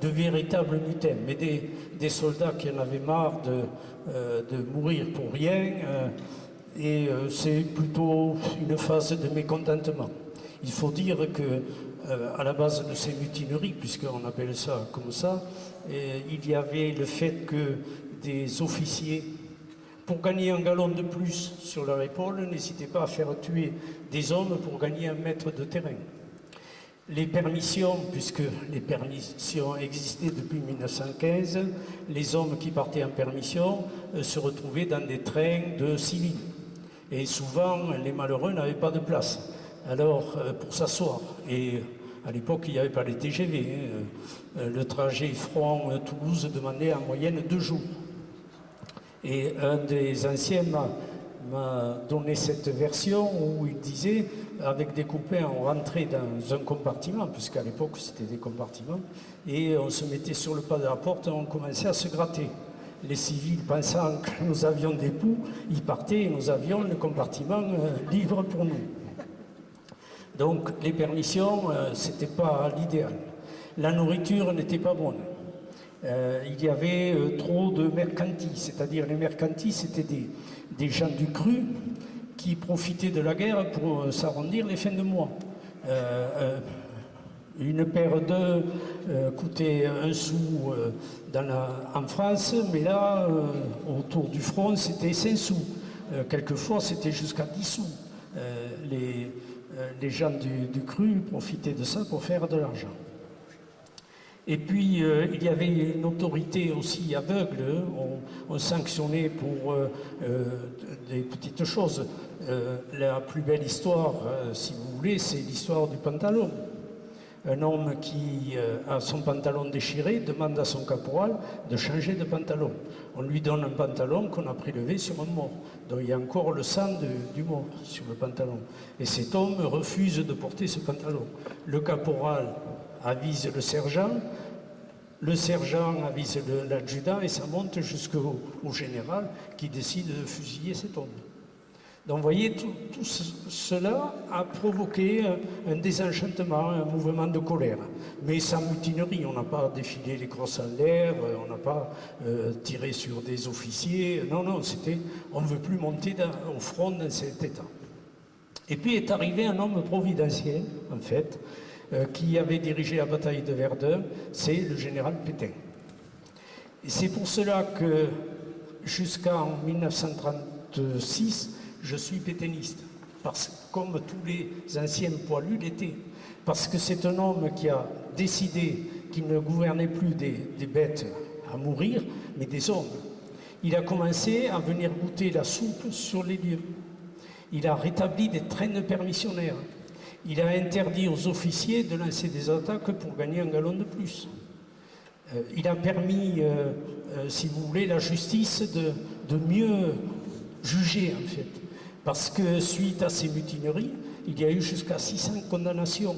de véritable mutin, mais des soldats qui en avaient marre de mourir pour rien, et c'est plutôt une phase de mécontentement. Il faut dire que à la base de ces mutineries, puisqu'on appelle ça comme ça, il y avait le fait que des officiers, pour gagner un galon de plus sur leur épaule, n'hésitaient pas à faire tuer des hommes pour gagner 1 mètre de terrain. Les permissions, puisque les permissions existaient depuis 1915, les hommes qui partaient en permission se retrouvaient dans des trains de civils. Et souvent, les malheureux n'avaient pas de place. Alors, pour s'asseoir. Et à l'époque, il n'y avait pas les TGV. Le trajet Froid-Toulouse demandait en moyenne 2 jours. Et un des anciens m'a donné cette version où il disait, avec des copains, on rentrait dans un compartiment, puisqu'à l'époque c'était des compartiments, et on se mettait sur le pas de la porte et on commençait à se gratter. Les civils, pensant que nous avions des poux, ils partaient et nous avions le compartiment libre pour nous. Donc les permissions, c'était pas l'idéal. La nourriture n'était pas bonne. Il y avait trop de mercantis, c'est-à-dire les mercantis, c'était des gens du cru qui profitaient de la guerre pour s'arrondir les fins de mois. Une paire d'œufs coûtait 1 sou en France, mais là, autour du front, c'était 5 sous. Quelquefois, c'était jusqu'à 10 sous. Les gens du cru profitaient de ça pour faire de l'argent. Et puis, il y avait une autorité aussi aveugle. On sanctionnait pour des petites choses. La plus belle histoire, si vous voulez, c'est l'histoire du pantalon. Un homme qui a son pantalon déchiré demande à son caporal de changer de pantalon. On lui donne un pantalon qu'on a prélevé sur un mort. Donc il y a encore le sang du mort sur le pantalon. Et cet homme refuse de porter ce pantalon. Le caporal avise le sergent avise l'adjudant et ça monte jusqu'au général qui décide de fusiller cet homme. Donc vous voyez, tout cela a provoqué un désenchantement, un mouvement de colère. Mais sans mutinerie, on n'a pas défilé les crosses en l'air, on n'a pas tiré sur des officiers. Non, c'était, on ne veut plus monter au front dans cet état. Et puis est arrivé un homme providentiel, en fait, qui avait dirigé la bataille de Verdun, c'est le général Pétain. Et c'est pour cela que jusqu'en 1936, je suis pétainiste, comme tous les anciens poilus l'étaient. Parce que c'est un homme qui a décidé qu'il ne gouvernait plus des bêtes à mourir, mais des hommes. Il a commencé à venir goûter la soupe sur les lieux. Il a rétabli des traînes permissionnaires. Il a interdit aux officiers de lancer des attaques pour gagner un galon de plus. Il a permis, si vous voulez, la justice de mieux juger, en fait. Parce que suite à ces mutineries, il y a eu jusqu'à 600 condamnations.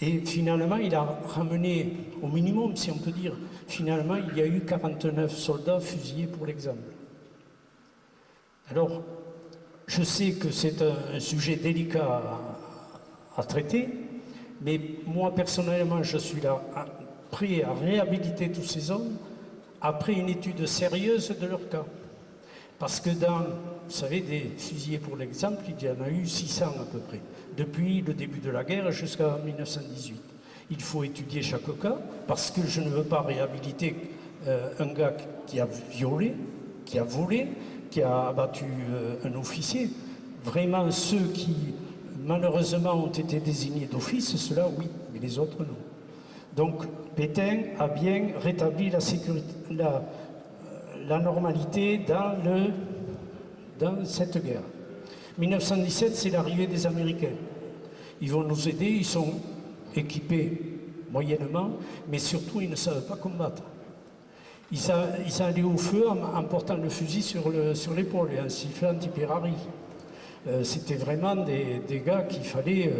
Et finalement, il a ramené au minimum, si on peut dire, finalement, il y a eu 49 soldats fusillés pour l'exemple. Alors, je sais que c'est un sujet délicat à traiter, mais moi, personnellement, je suis là prêt à réhabiliter tous ces hommes après une étude sérieuse de leur cas. Parce que vous savez, des fusillés pour l'exemple, il y en a eu 600 à peu près, depuis le début de la guerre jusqu'à 1918. Il faut étudier chaque cas, parce que je ne veux pas réhabiliter un gars qui a violé, qui a volé, qui a abattu un officier. Vraiment, ceux qui, malheureusement, ont été désignés d'office, ceux-là, oui, mais les autres, non. Donc, Pétain a bien rétabli la sécurité, la normalité dans cette guerre. 1917, c'est l'arrivée des Américains. Ils vont nous aider, ils sont équipés moyennement, mais surtout, ils ne savent pas combattre. Ils allaient au feu en portant le fusil sur l'épaule et en sifflant anti-Ferrari. C'était vraiment des gars qu'il fallait...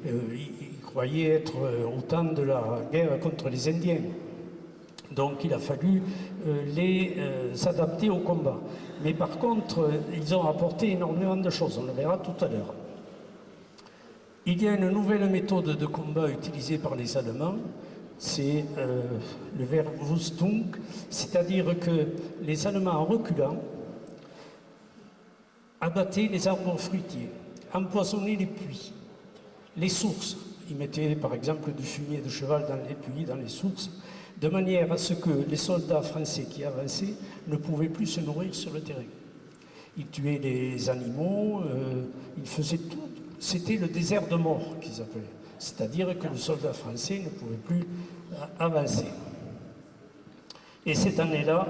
ils croyaient être au temps de la guerre contre les Indiens. Donc il a fallu les adapter au combat. Mais par contre, ils ont apporté énormément de choses, on le verra tout à l'heure. Il y a une nouvelle méthode de combat utilisée par les Allemands, c'est le Verwüstung, c'est-à-dire que les Allemands, en reculant, abattaient les arbres fruitiers, empoisonnaient les puits, les sources. Ils mettaient par exemple du fumier de cheval dans les puits, dans les sources, de manière à ce que les soldats français qui avançaient ne pouvaient plus se nourrir sur le terrain. Ils tuaient les animaux, ils faisaient tout. C'était le désert de mort qu'ils appelaient. C'est-à-dire que le soldat français ne pouvait plus avancer. Et cette année-là,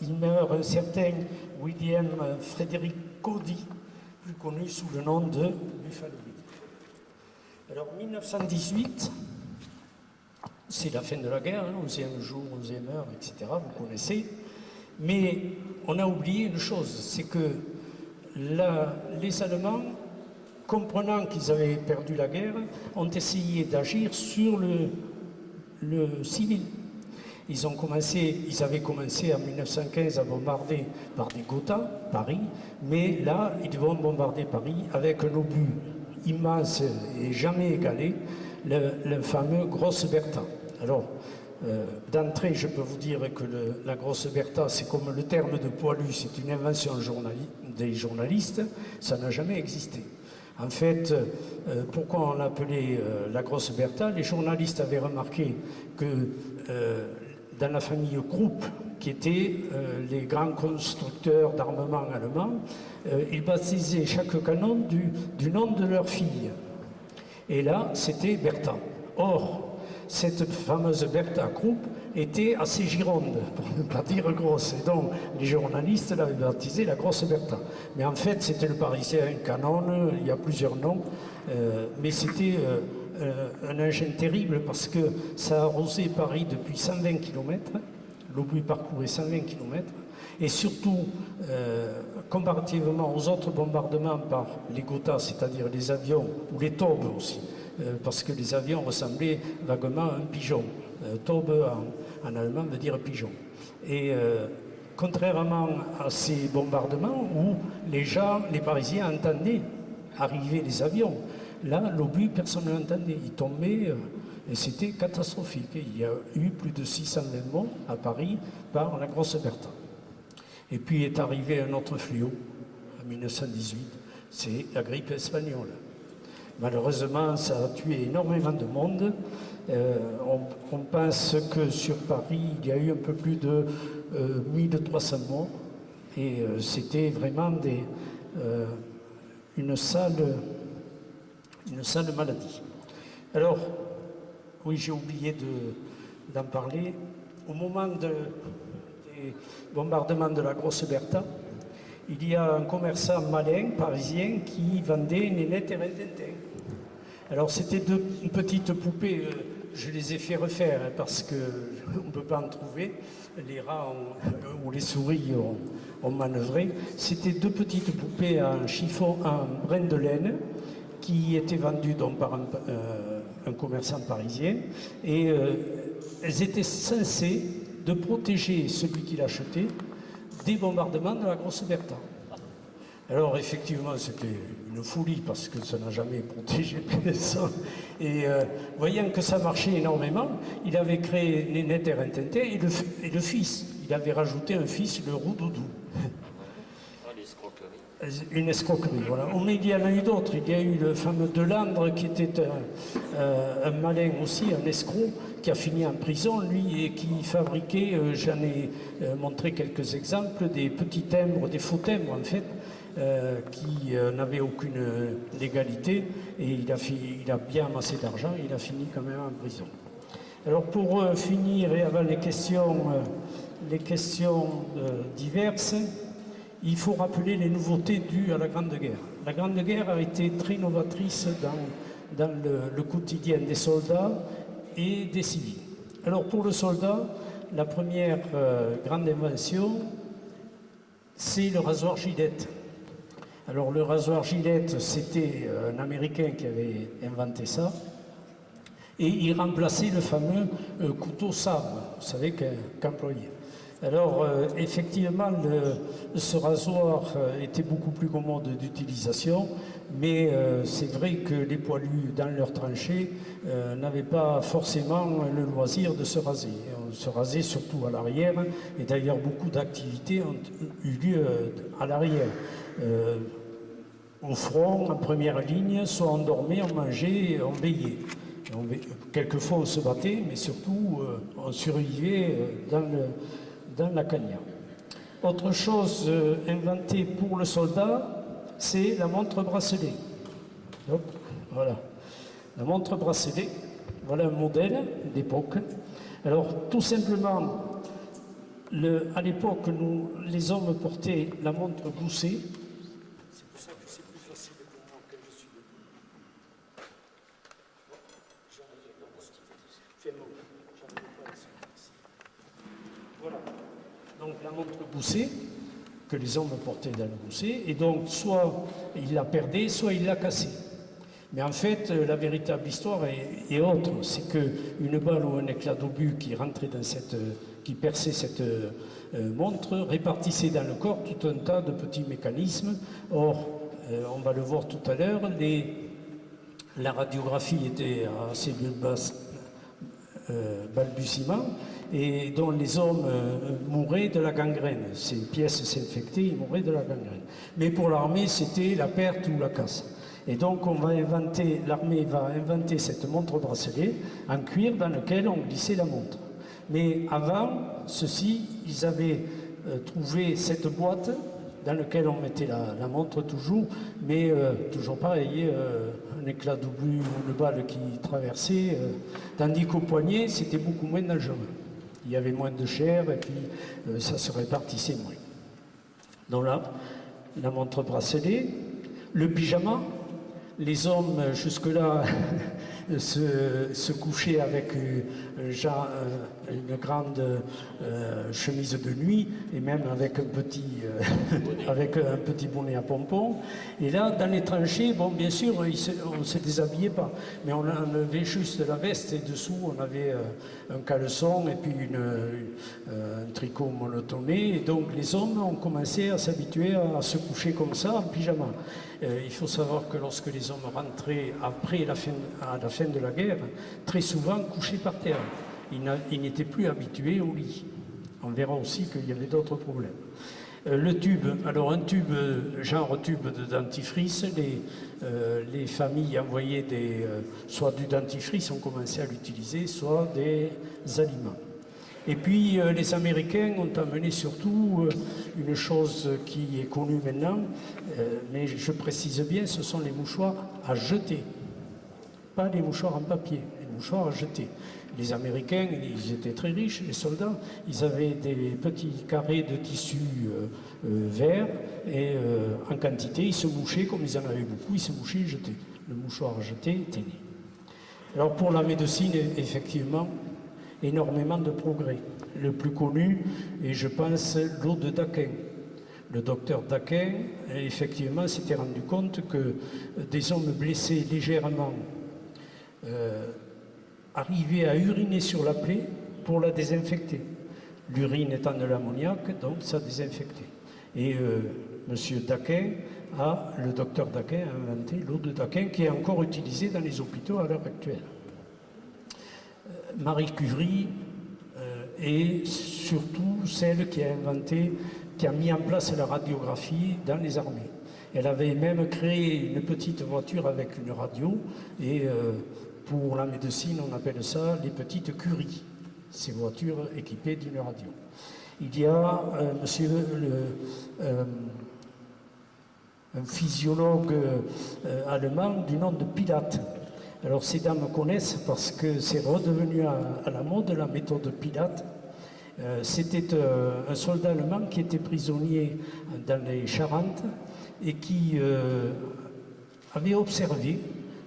il meurt un certain William Frédéric Cody, plus connu sous le nom de Buffalo Bill. Alors 1918, c'est la fin de la guerre, 11e jour, 11e heure, etc., vous connaissez. Mais on a oublié une chose, c'est que les Allemands, comprenant qu'ils avaient perdu la guerre, ont essayé d'agir sur le civil. Ils avaient commencé en 1915 à bombarder par des Gotha, Paris, mais là, ils vont bombarder Paris avec un obus immense et jamais égalé, le fameux Grosse Bertha. Alors, d'entrée, je peux vous dire que la Grosse Bertha, c'est comme le terme de poilu, c'est une invention des journalistes, ça n'a jamais existé. En fait, pourquoi on l'appelait la Grosse Bertha? Les journalistes avaient remarqué que dans la famille Krupp, qui étaient les grands constructeurs d'armement allemands, ils baptisaient chaque canon du nom de leur fille. Et là, c'était Bertha. Or, cette fameuse Bertha Krupp était assez gironde, pour ne pas dire grosse. Et donc, les journalistes l'avaient baptisée la Grosse Bertha. Mais en fait, c'était le Parisien Canon, il y a plusieurs noms, mais c'était un engin terrible parce que ça arrosait Paris depuis 120 km, l'obus parcourait 120 km, et surtout, comparativement aux autres bombardements par les Gotha, c'est-à-dire les avions, ou les Taube aussi, parce que les avions ressemblaient vaguement à un pigeon. Taube en allemand veut dire pigeon. Et contrairement à ces bombardements où les Parisiens entendaient arriver les avions, là, l'obus, personne ne l'entendait. Il tombait et c'était catastrophique. Il y a eu plus de 600 morts à Paris par la Grosse Bertha. Et puis est arrivé un autre fléau en 1918, c'est la grippe espagnole. Malheureusement, ça a tué énormément de monde. On pense que sur Paris, il y a eu un peu plus de 1300 morts. Et c'était vraiment une sale maladie. Alors, oui, j'ai oublié d'en parler. Au moment des bombardements de la Grosse Bertha, il y a un commerçant malin, parisien, qui vendait Nénette et Rintintin. Alors, c'était deux petites poupées, je les ai fait refaire parce qu'on ne peut pas en trouver. Les rats ou les souris ont manœuvré. C'était deux petites poupées en chiffon, en brin de laine, qui étaient vendues donc par un commerçant parisien. Et elles étaient censées de protéger celui qui l'achetait des bombardements de la Grosse Bertha. Alors effectivement, c'était une folie parce que ça n'a jamais protégé personne. Et voyant que ça marchait énormément, il avait créé Nénette et Rintintin et le fils. Il avait rajouté un fils, le Roux-Doudou. Une escroquerie, voilà. Mais il y en a eu d'autres. Il y a eu le fameux Delandre qui était un malin aussi, un escroc, qui a fini en prison, lui, et qui fabriquait, j'en ai montré quelques exemples, des petits timbres, des faux timbres en fait, qui n'avaient aucune légalité, et il a bien amassé d'argent, et il a fini quand même en prison. Alors pour finir, et avant les questions diverses, il faut rappeler les nouveautés dues à la Grande Guerre. La Grande Guerre a été très novatrice dans le quotidien des soldats et des civils. Alors pour le soldat, la première grande invention, c'est le rasoir Gillette. Alors le rasoir Gillette, c'était un Américain qui avait inventé ça, et il remplaçait le fameux couteau sabre, vous savez, qu'employait. Alors, effectivement, ce rasoir était beaucoup plus commode d'utilisation, mais c'est vrai que les poilus, dans leurs tranchées, n'avaient pas forcément le loisir de se raser. On se rasait surtout à l'arrière, et d'ailleurs, beaucoup d'activités ont eu lieu à l'arrière. Au front, en première ligne, soit on dormait, on mangeait, on veillait. Quelquefois, on se battait, mais surtout, on survivait dans la cagnard. Autre chose inventée pour le soldat, c'est la montre bracelet. Hop, voilà. La montre bracelet, voilà un modèle d'époque. Alors, tout simplement, à l'époque, les hommes portaient la montre Gousset. C'est pour ça que c'est plus facile pour moi que je suis debout. la montre Gousset, que les hommes portaient dans le gousset, et donc soit il la perdait, soit il la cassait. Mais en fait, la véritable histoire est autre. C'est qu'une balle ou un éclat d'obus qui rentrait qui perçait cette montre répartissait dans le corps tout un tas de petits mécanismes. Or, on va le voir tout à l'heure, la radiographie était à cellule basse balbutiement, et dont les hommes mouraient de la gangrène. Ces pièces s'infectaient, ils mouraient de la gangrène. Mais pour l'armée, c'était la perte ou la casse. Et donc l'armée va inventer cette montre-bracelet en cuir dans lequel on glissait la montre. Mais avant ceci, ils avaient trouvé cette boîte dans laquelle on mettait la montre toujours, mais toujours pareil, un éclat d'obus ou une balle qui traversait, tandis qu'au poignet, c'était beaucoup moins dangereux. Il y avait moins de chair et puis ça se répartissait moins. Donc là, la montre bracelet, le pyjama. Les hommes, jusque-là, se couchaient avec une grande chemise de nuit et même avec un petit bonnet à pompons. Et là, dans les tranchées, bon, bien sûr, on ne se déshabillait pas, mais on enlevait juste la veste et dessous, on avait un caleçon et puis un tricot monotoné. Et donc, les hommes ont commencé à s'habituer à se coucher comme ça, en pyjama. Il faut savoir que lorsque les hommes rentraient après à la fin de la guerre, très souvent couchés par terre. Ils n'étaient plus habitués au lit. On verra aussi qu'il y avait d'autres problèmes. Le tube, alors un tube, genre tube de dentifrice, les familles envoyaient soit du dentifrice, ont commencé à l'utiliser, soit des aliments. Et puis les Américains ont amené surtout une chose qui est connue maintenant, mais je précise bien, ce sont les mouchoirs à jeter. Pas les mouchoirs en papier, les mouchoirs à jeter. Les Américains, ils étaient très riches, les soldats, ils avaient des petits carrés de tissu vert et en quantité, ils se mouchaient, comme ils en avaient beaucoup, ils se mouchaient et jetaient. Le mouchoir à jeter était né. Alors pour la médecine, effectivement, énormément de progrès. Le plus connu est, je pense, l'eau de Daquin. Le docteur Daquin, effectivement, s'était rendu compte que des hommes blessés légèrement arrivaient à uriner sur la plaie pour la désinfecter. L'urine étant de l'ammoniac, donc ça désinfectait. Et monsieur Daquin le docteur Daquin a inventé l'eau de Daquin qui est encore utilisée dans les hôpitaux à l'heure actuelle. Marie Curie est surtout celle qui a mis en place la radiographie dans les armées. Elle avait même créé une petite voiture avec une radio et pour la médecine, on appelle ça les petites Curie, ces voitures équipées d'une radio. Il y a un physiologue allemand du nom de Pilate. Alors ces dames connaissent parce que c'est redevenu à la mode la méthode Pilate. C'était un soldat allemand qui était prisonnier dans les Charentes et qui avait observé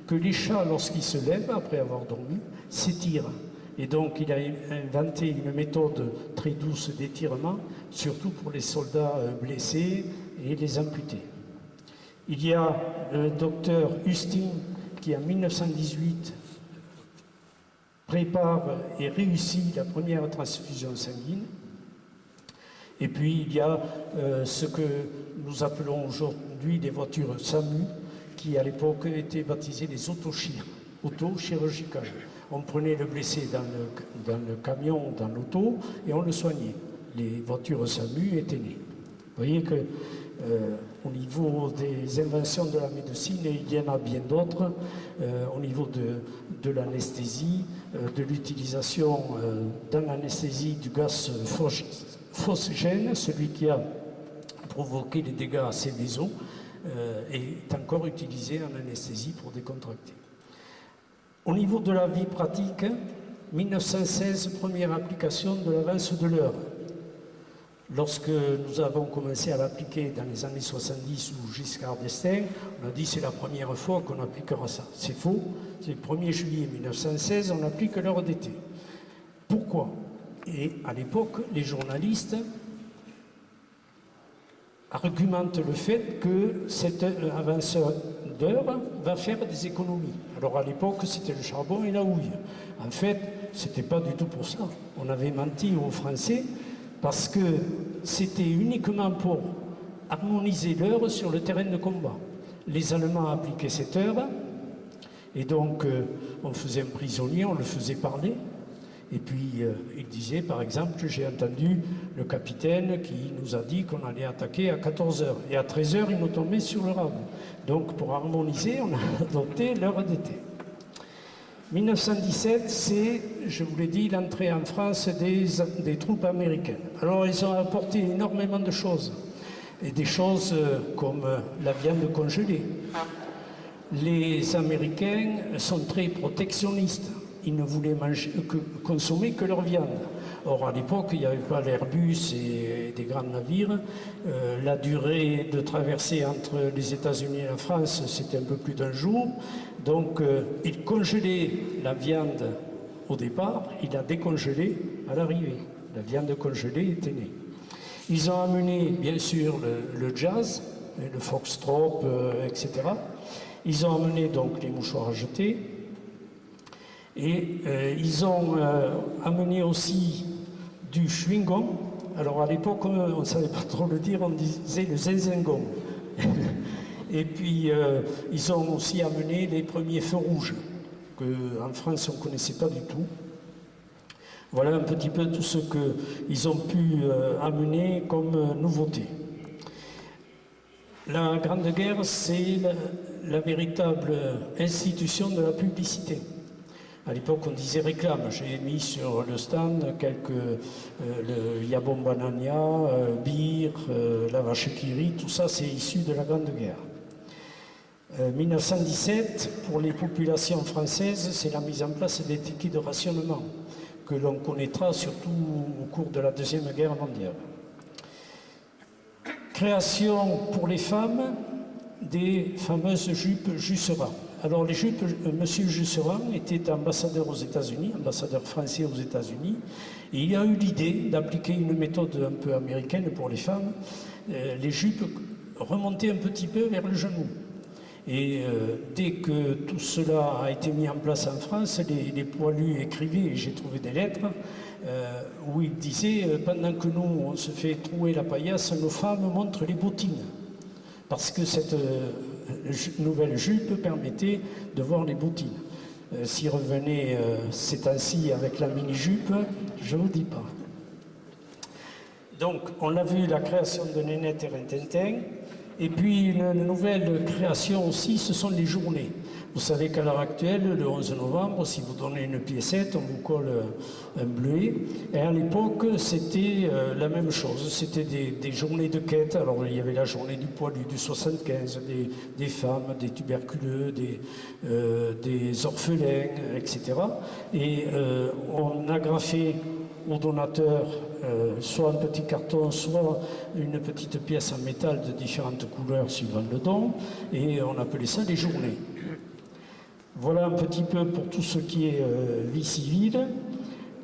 que les chats, lorsqu'ils se lèvent après avoir dormi, s'étirent. Et donc il a inventé une méthode très douce d'étirement, surtout pour les soldats blessés et les amputés. Il y a le docteur Husting qui en 1918 prépare et réussit la première transfusion sanguine. Et puis il y a ce que nous appelons aujourd'hui des voitures SAMU, qui à l'époque étaient baptisées les autochirurgicales. On prenait le blessé dans le camion, dans l'auto, et on le soignait. Les voitures SAMU étaient nées. Vous voyez que au niveau des inventions de la médecine, il y en a bien d'autres. Au niveau de l'anesthésie, de l'utilisation dans l'anesthésie du gaz phosgène, celui qui a provoqué les dégâts à Céveso, est encore utilisé en anesthésie pour décontracter. Au niveau de la vie pratique, 1916, première application de l'avance de l'heure. Lorsque nous avons commencé à l'appliquer dans les années 70 sous Giscard d'Estaing, on a dit c'est la première fois qu'on appliquera ça. C'est faux, c'est le 1er juillet 1916, on applique l'heure d'été. Pourquoi? Et à l'époque, les journalistes argumente le fait que cet avanceur d'heures va faire des économies. Alors à l'époque, c'était le charbon et la houille. En fait, c'était pas du tout pour ça. On avait menti aux Français parce que c'était uniquement pour harmoniser l'heure sur le terrain de combat. Les Allemands appliquaient cette heure et donc on faisait un prisonnier, on le faisait parler. Et puis, il disait, par exemple, j'ai entendu le capitaine qui nous a dit qu'on allait attaquer à 14 heures. Et à 13 heures, il nous tombait sur le radeau. Donc, pour harmoniser, on a adopté l'heure d'été. 1917, c'est, je vous l'ai dit, l'entrée en France des troupes américaines. Alors, ils ont apporté énormément de choses. Et des choses comme la viande congelée. Les Américains sont très protectionnistes. Ils ne voulaient consommer que leur viande. Or, à l'époque, il n'y avait pas l'Airbus et des grands navires. La durée de traversée entre les États-Unis et la France, c'était un peu plus d'un jour. Donc, ils congelaient la viande au départ, ils la décongelaient à l'arrivée. La viande congelée était née. Ils ont amené, bien sûr, le jazz, le foxtrot, etc. Ils ont amené donc les mouchoirs à jeter. Et ils ont amené aussi du chewing-gum. Alors à l'époque, on ne savait pas trop le dire, on disait le zinzingum. Et puis ils ont aussi amené les premiers feux rouges, qu'en France on ne connaissait pas du tout. Voilà un petit peu tout ce qu'ils ont pu amener comme nouveauté. La Grande Guerre, c'est la véritable institution de la publicité. À l'époque, on disait réclame. J'ai mis sur le stand le Yabon Banania, Bir, la vache qui rit, tout ça, c'est issu de la Grande Guerre. 1917, pour les populations françaises, c'est la mise en place des tickets de rationnement, que l'on connaîtra surtout au cours de la Deuxième Guerre mondiale. Création pour les femmes des fameuses jupes Jusserand. Alors les jupes, M. Jusserand était ambassadeur aux États-Unis, ambassadeur français aux États-Unis, et il a eu l'idée d'appliquer une méthode un peu américaine pour les femmes. Les jupes remontaient un petit peu vers le genou. Et dès que tout cela a été mis en place en France, les poilus écrivaient, et j'ai trouvé des lettres, où ils disaient pendant que nous, on se fait trouer la paillasse, nos femmes montrent les bottines. Parce que cette nouvelle jupe permettait de voir les bottines. S'ils revenaient ces temps-ci avec la mini-jupe, je ne vous dis pas. Donc, on a vu la création de Nénette et Rintintin. Et puis, une nouvelle création aussi, ce sont les journées. Vous savez qu'à l'heure actuelle, le 11 novembre, si vous donnez une piécette, on vous colle un bleuet. Et à l'époque, c'était la même chose. C'était des journées de quête. Alors, il y avait la journée du poilu, du 75, des femmes, des tuberculeux, des orphelins, etc. Et on agrafait au donateur soit un petit carton, soit une petite pièce en métal de différentes couleurs suivant le don, et on appelait ça des journées. Voilà un petit peu pour tout ce qui est vie civile.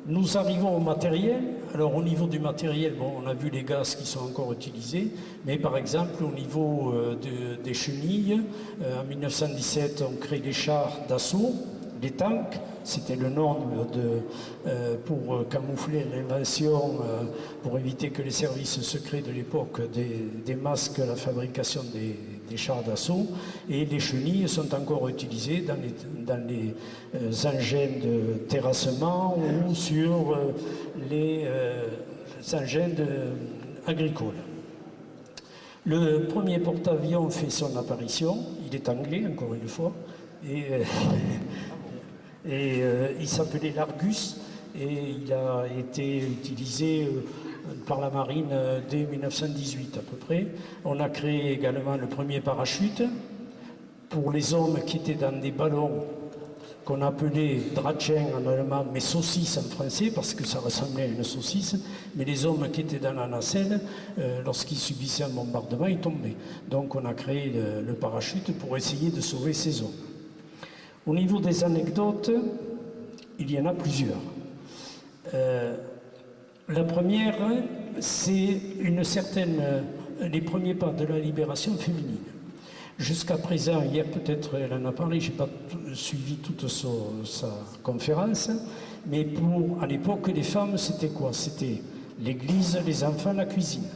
Nous arrivons au matériel. Alors au niveau du matériel, bon, on a vu les gaz qui sont encore utilisés, mais par exemple au niveau des chenilles, en 1917 on crée des chars d'assaut, des tanks, c'était le nom pour camoufler l'invention, pour éviter que les services secrets de l'époque démasquent la fabrication des chars d'assaut. Et les chenilles sont encore utilisées dans les engins de terrassement ou sur les engins agricoles. Le premier porte-avions fait son apparition, il est anglais encore une fois, et il s'appelait l'Argus et il a été utilisé par la marine dès 1918 à peu près. On a créé également le premier parachute pour les hommes qui étaient dans des ballons qu'on appelait Dratchen en allemand, mais saucisse en français, parce que ça ressemblait à une saucisse. Mais les hommes qui étaient dans la nacelle, lorsqu'ils subissaient un bombardement, ils tombaient. Donc on a créé le parachute pour essayer de sauver ces hommes. Au niveau des anecdotes, il y en a plusieurs. La première, c'est une certaine les premiers pas de la libération féminine. Jusqu'à présent, hier peut-être elle en a parlé, je n'ai pas suivi toute sa conférence, mais à l'époque, les femmes, c'était quoi? C'était l'église, les enfants, la cuisine.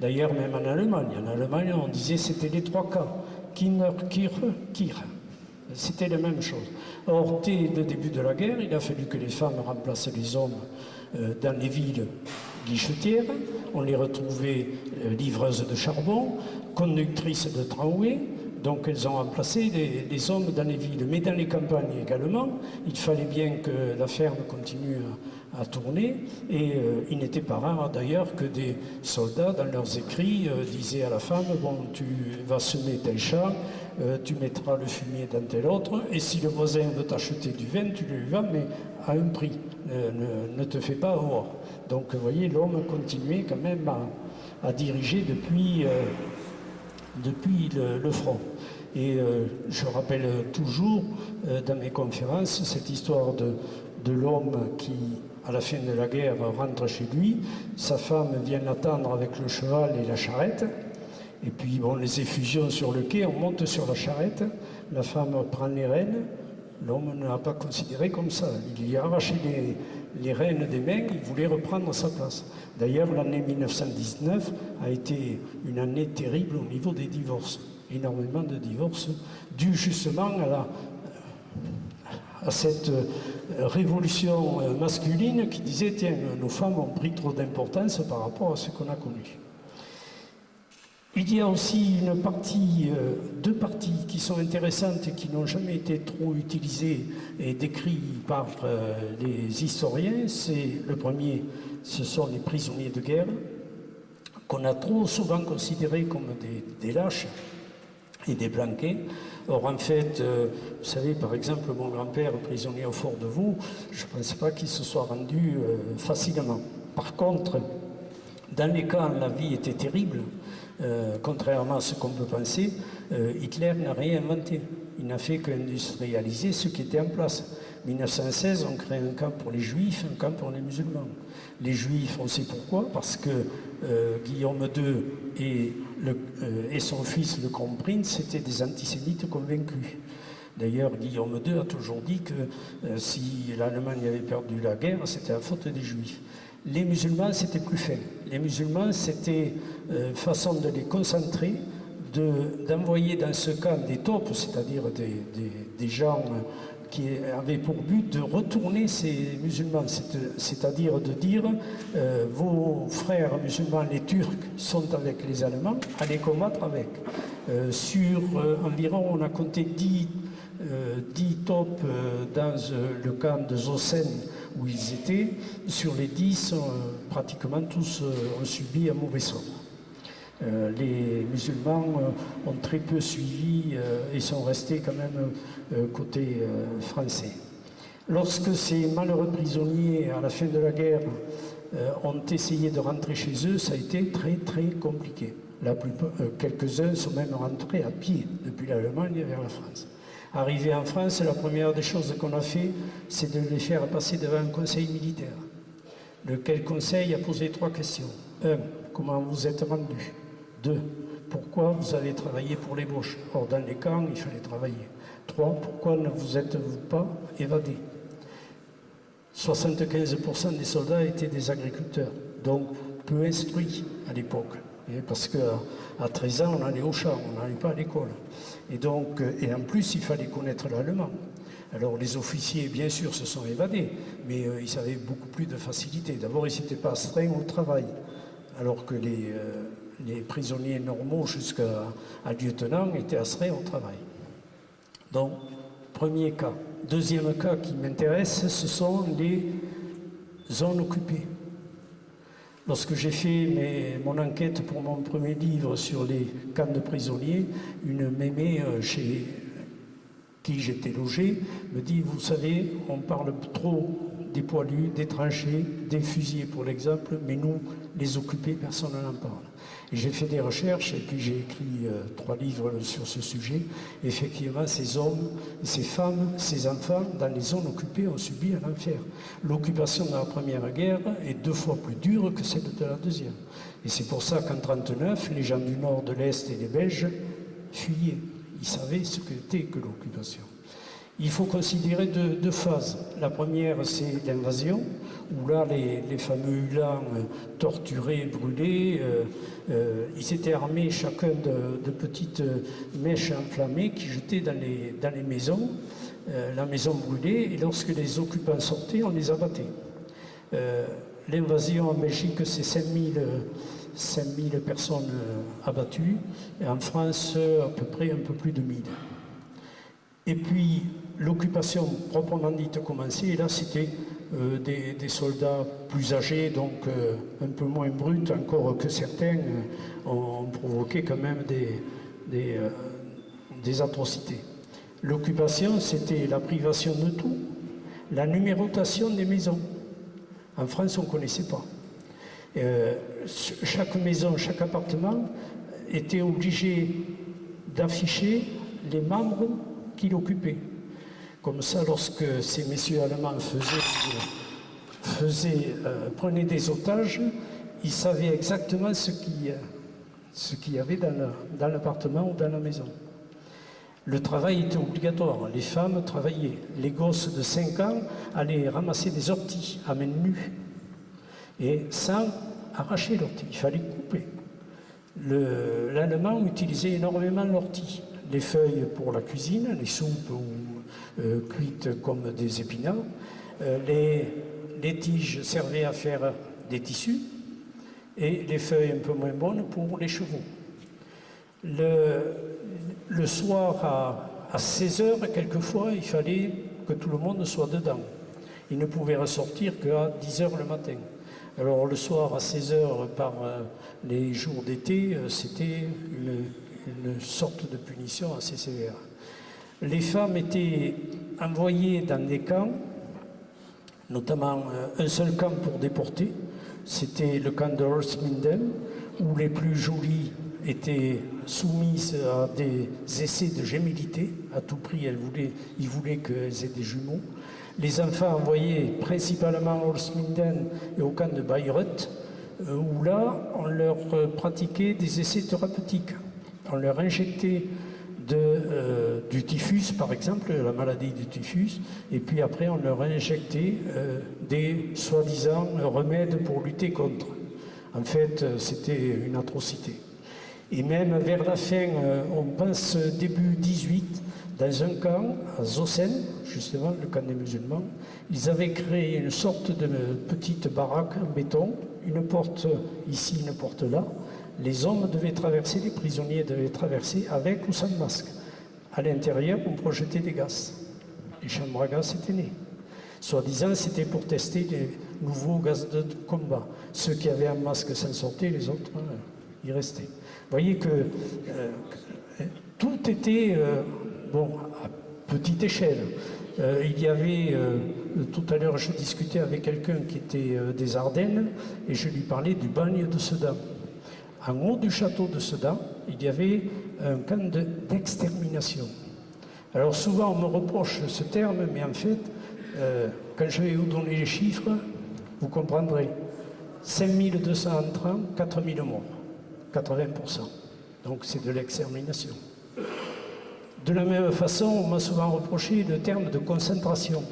D'ailleurs, même en Allemagne, on disait c'était les 3 cas. Kinder, Kirche. C'était la même chose. Or, dès le début de la guerre, il a fallu que les femmes remplacent les hommes dans les villes guichetières. On les retrouvait livreuses de charbon, conductrices de tramway. Donc elles ont remplacé les hommes dans les villes. Mais dans les campagnes également, il fallait bien que la ferme continue à tourner. Et il n'était pas rare d'ailleurs que des soldats, dans leurs écrits, disaient à la femme, bon, tu vas semer tel champ, tu mettras le fumier dans tel autre, et si le voisin veut t'acheter du vin, tu le lui vas, mais à un prix. Ne te fais pas avoir. Donc vous voyez, l'homme continuait quand même à diriger depuis le front. Et je rappelle toujours dans mes conférences cette histoire de l'homme qui, à la fin de la guerre, rentre chez lui. Sa femme vient l'attendre avec le cheval et la charrette. Et puis, bon, les effusions sur le quai, on monte sur la charrette. La femme prend les rênes. L'homme ne l'a pas considéré comme ça. Il lui a arraché les rênes des mains, il voulait reprendre sa place. D'ailleurs, l'année 1919 a été une année terrible au niveau des divorces. Énormément de divorces, dû justement à cette révolution masculine qui disait, tiens, nos femmes ont pris trop d'importance par rapport à ce qu'on a connu. Il y a aussi deux parties qui sont intéressantes et qui n'ont jamais été trop utilisées et décrites par les historiens. Le premier, ce sont les prisonniers de guerre, qu'on a trop souvent considérés comme des lâches et des blanquets. Or, en fait, vous savez, par exemple, mon grand-père, prisonnier au fort de Vaux, je ne pense pas qu'il se soit rendu facilement. Par contre, dans les camps, la vie était terrible. Contrairement à ce qu'on peut penser, Hitler n'a rien inventé. Il n'a fait qu'industrialiser ce qui était en place. En 1916, on crée un camp pour les Juifs, un camp pour les musulmans. Les Juifs, on sait pourquoi, parce que Guillaume II et son fils, le Grand Prince, étaient des antisémites convaincus. D'ailleurs, Guillaume II a toujours dit que si l'Allemagne avait perdu la guerre, c'était la faute des Juifs. Les musulmans, c'était plus fin. Les musulmans, c'était façon de les concentrer, d'envoyer dans ce camp des taupes, c'est-à-dire des gens qui avaient pour but de retourner ces musulmans, c'est-à-dire de dire vos frères musulmans, les Turcs, sont avec les Allemands, allez combattre avec. Environ, on a compté 10 taupes dans le camp de Zossen où ils étaient. Sur les 10, pratiquement tous ont subi un mauvais sort. Les musulmans ont très peu suivi et sont restés quand même côté français. Lorsque ces malheureux prisonniers, à la fin de la guerre, ont essayé de rentrer chez eux, ça a été très très compliqué. Quelques-uns sont même rentrés à pied depuis l'Allemagne vers la France. Arrivés en France, la première des choses qu'on a fait, c'est de les faire passer devant un conseil militaire. Lequel conseil a posé 3 questions. 1. Comment vous êtes rendu? 2. Pourquoi vous avez travaillé pour les Boches? Or, dans les camps, il fallait travailler. 3. Pourquoi ne vous êtes-vous pas évadé? 75% des soldats étaient des agriculteurs, donc peu instruits à l'époque. Parce qu'à 13 ans, on allait au champ, on n'allait pas à l'école. Et en plus, il fallait connaître l'allemand. Alors les officiers, bien sûr, se sont évadés, mais ils avaient beaucoup plus de facilité. D'abord, ils ne s'étaient pas astreints au travail, alors que les prisonniers normaux jusqu'à lieutenant étaient astreints au travail. Donc, premier cas. Deuxième cas qui m'intéresse, ce sont les zones occupées. Lorsque j'ai fait mon enquête pour mon premier livre sur les camps de prisonniers, une mémé chez qui j'étais logé me dit, vous savez, on parle trop des poilus, des tranchées, des fusillés pour l'exemple, mais nous, les occupés, personne n'en parle. Et j'ai fait des recherches et puis j'ai écrit 3 livres sur ce sujet. Effectivement, ces hommes, ces femmes, ces enfants, dans les zones occupées, ont subi un enfer. L'occupation de la Première Guerre est 2 fois plus dure que celle de la Deuxième. Et c'est pour ça qu'en 1939, les gens du Nord, de l'Est et les Belges fuyaient. Ils savaient ce qu'était que l'occupation. Il faut considérer deux phases. La première, c'est l'invasion, où là, les fameux Uhlans torturés, brûlés, ils étaient armés chacun de petites mèches enflammées qui jetaient dans les maisons, la maison brûlée, et lorsque les occupants sortaient, on les abattait. L'invasion en Belgique, c'est 5000 personnes abattues, et en France, à peu près un peu plus de 1000. Et puis, l'occupation proprement dite commençait, et là, c'était des soldats plus âgés, donc un peu moins bruts encore que certains, ont provoqué quand même des atrocités. L'occupation, c'était la privation de tout, la numérotation des maisons. En France, on ne connaissait pas. Chaque maison, chaque appartement était obligé d'afficher les membres qui l'occupaient. Comme ça, lorsque ces messieurs allemands prenaient des otages, ils savaient exactement ce qu'il y avait dans l'appartement ou dans la maison. Le travail était obligatoire, les femmes travaillaient. Les gosses de 5 ans allaient ramasser des orties à main nue. Et sans arracher l'ortie, il fallait couper. L'allemand utilisait énormément l'ortie. Les feuilles pour la cuisine, les soupes cuites comme des épinards. Les tiges servaient à faire des tissus et les feuilles un peu moins bonnes pour les chevaux. Le soir à 16h, quelquefois, il fallait que tout le monde soit dedans. Il ne pouvait ressortir qu'à 10h le matin. Alors le soir à 16h par les jours d'été, c'était une sorte de punition assez sévère. Les femmes étaient envoyées dans des camps, notamment un seul camp pour déporter, c'était le camp de Holzminden, où les plus jolies étaient soumises à des essais de gémilité. À tout prix, ils voulaient qu'elles aient des jumeaux. Les enfants envoyés principalement à Holzminden et au camp de Bayreuth, où là, on leur pratiquait des essais thérapeutiques. On leur injectait du typhus, par exemple, la maladie du typhus, et puis après, on leur injectait des soi-disant remèdes pour lutter contre. En fait, c'était une atrocité. Et même vers la fin, on pense début 18, dans un camp à Zossen, justement, le camp des musulmans, ils avaient créé une sorte de petite baraque en béton, une porte ici, une porte là. Les hommes devaient traverser, les prisonniers devaient traverser avec ou sans masque. À l'intérieur, on projetait des gaz. Les chambres à gaz étaient nées. Soi-disant, c'était pour tester les nouveaux gaz de combat. Ceux qui avaient un masque s'en sortaient, les autres, y restaient. Vous voyez que tout était, à petite échelle. Il y avait, tout à l'heure, je discutais avec quelqu'un qui était des Ardennes, et je lui parlais du bagne de Sedan. En haut du château de Sedan, il y avait un camp d'extermination. Alors souvent, on me reproche ce terme, mais en fait, quand je vais vous donner les chiffres, vous comprendrez. 5200 entrants, 4000 morts, 80%. Donc c'est de l'extermination. De la même façon, on m'a souvent reproché le terme de concentration.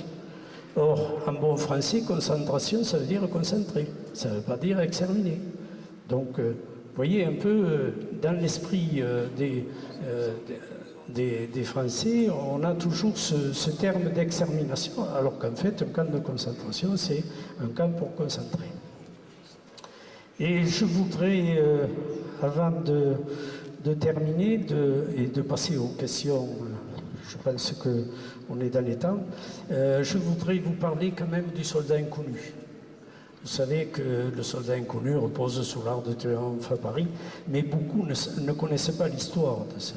Or, en bon français, concentration, ça veut dire concentrer. Ça ne veut pas dire exterminer. Donc, vous voyez un peu dans l'esprit des Français, on a toujours ce terme d'extermination, alors qu'en fait, un camp de concentration, c'est un camp pour concentrer. Et je voudrais, avant de terminer et de passer aux questions, je pense qu'on est dans les temps, je voudrais vous parler quand même du soldat inconnu. Vous savez que le soldat inconnu repose sous l'Arc de Triomphe à Paris, mais beaucoup ne connaissent pas l'histoire de ça.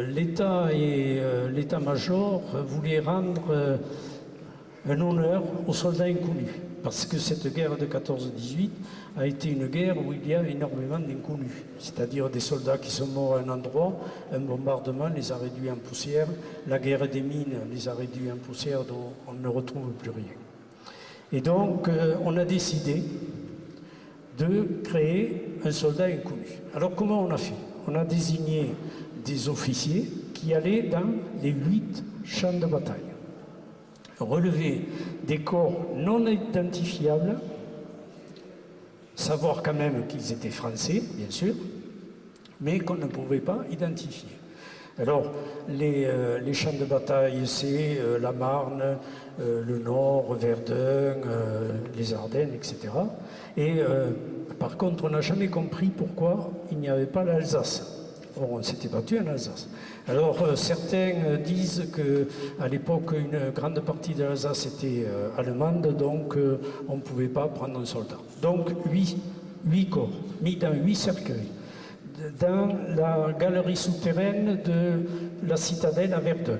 L'État et l'état-major voulaient rendre un honneur aux soldats inconnus, parce que cette guerre de 14-18 a été une guerre où il y a énormément d'inconnus, c'est-à-dire des soldats qui sont morts à un endroit, un bombardement les a réduits en poussière, la guerre des mines les a réduits en poussière, dont on ne retrouve plus rien. Et donc, on a décidé de créer un soldat inconnu. Alors comment on a fait? On a désigné des officiers qui allaient dans les 8 champs de bataille, relever des corps non identifiables, savoir quand même qu'ils étaient français, bien sûr, mais qu'on ne pouvait pas identifier. Alors, les champs de bataille, c'est la Marne, le Nord, Verdun, les Ardennes, etc. Et par contre, on n'a jamais compris pourquoi il n'y avait pas l'Alsace. Or, on s'était battu en Alsace. Alors, certains disent qu'à l'époque, une grande partie de l'Alsace était allemande, donc on ne pouvait pas prendre un soldat. Donc, 8 corps, mis dans 8 cercueils, dans la galerie souterraine de la citadelle à Verdun.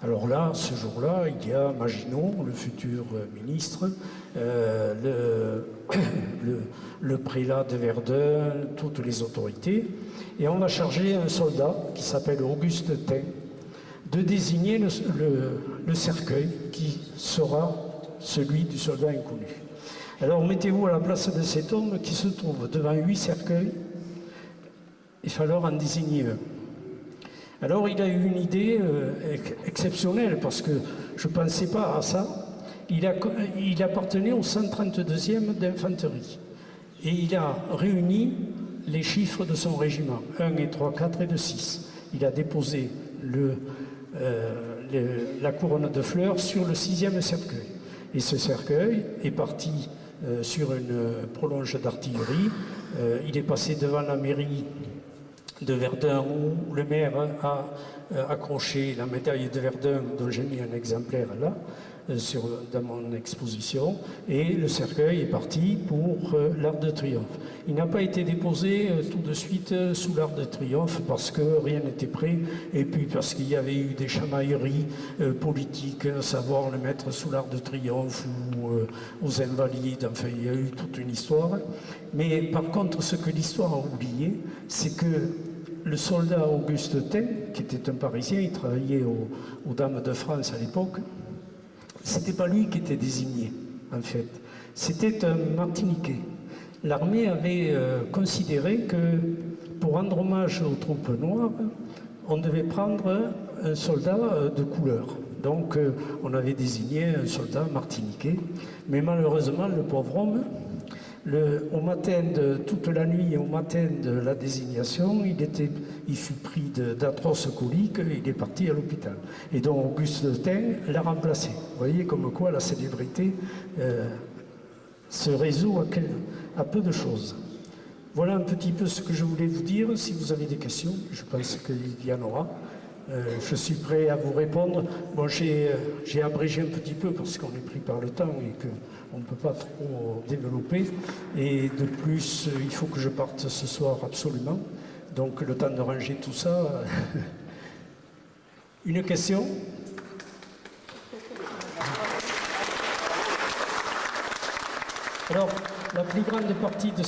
Alors là, ce jour-là, il y a Maginot, le futur ministre, le prélat de Verdun, toutes les autorités, et on va charger un soldat qui s'appelle Auguste Thym de désigner le cercueil qui sera celui du soldat inconnu. Alors mettez-vous à la place de cet homme qui se trouve devant 8 cercueils. Il fallait en désigner un. Alors il a eu une idée exceptionnelle parce que je ne pensais pas à ça. Il appartenait au 132e d'infanterie et il a réuni les chiffres de son régiment, 1 et 3, 4 et de 6. Il a déposé la couronne de fleurs sur le 6e cercueil. Et ce cercueil est parti sur une prolonge d'artillerie. Il est passé devant la mairie de Verdun où le maire a accroché la médaille de Verdun dont j'ai mis un exemplaire là dans mon exposition, et le cercueil est parti pour l'Arc de Triomphe. Il n'a pas été déposé tout de suite sous l'Arc de Triomphe parce que rien n'était prêt, et puis parce qu'il y avait eu des chamailleries politiques, à savoir le mettre sous l'Arc de Triomphe ou aux Invalides. Enfin, il y a eu toute une histoire. Mais par contre, ce que l'histoire a oublié, c'est que le soldat Auguste Thym, qui était un Parisien, il travaillait aux Dames de France à l'époque, c'était pas lui qui était désigné, en fait. C'était un Martiniquais. L'armée avait considéré que pour rendre hommage aux troupes noires, on devait prendre un soldat de couleur. Donc on avait désigné un soldat martiniquais. Mais malheureusement, le pauvre homme, au matin toute la nuit et au matin de la désignation, il fut pris d'atroces coliques et il est parti à l'hôpital. Et donc Auguste Thym l'a remplacé. Vous voyez comme quoi la célébrité se résout à peu de choses. Voilà un petit peu ce que je voulais vous dire. Si vous avez des questions, je pense qu'il y en aura. Je suis prêt à vous répondre. Bon, j'ai abrégé un petit peu parce qu'on est pris par le temps et qu'on ne peut pas trop développer. Et de plus, il faut que je parte ce soir absolument. Donc le temps de ranger tout ça. Une question? Alors, la plus grande partie de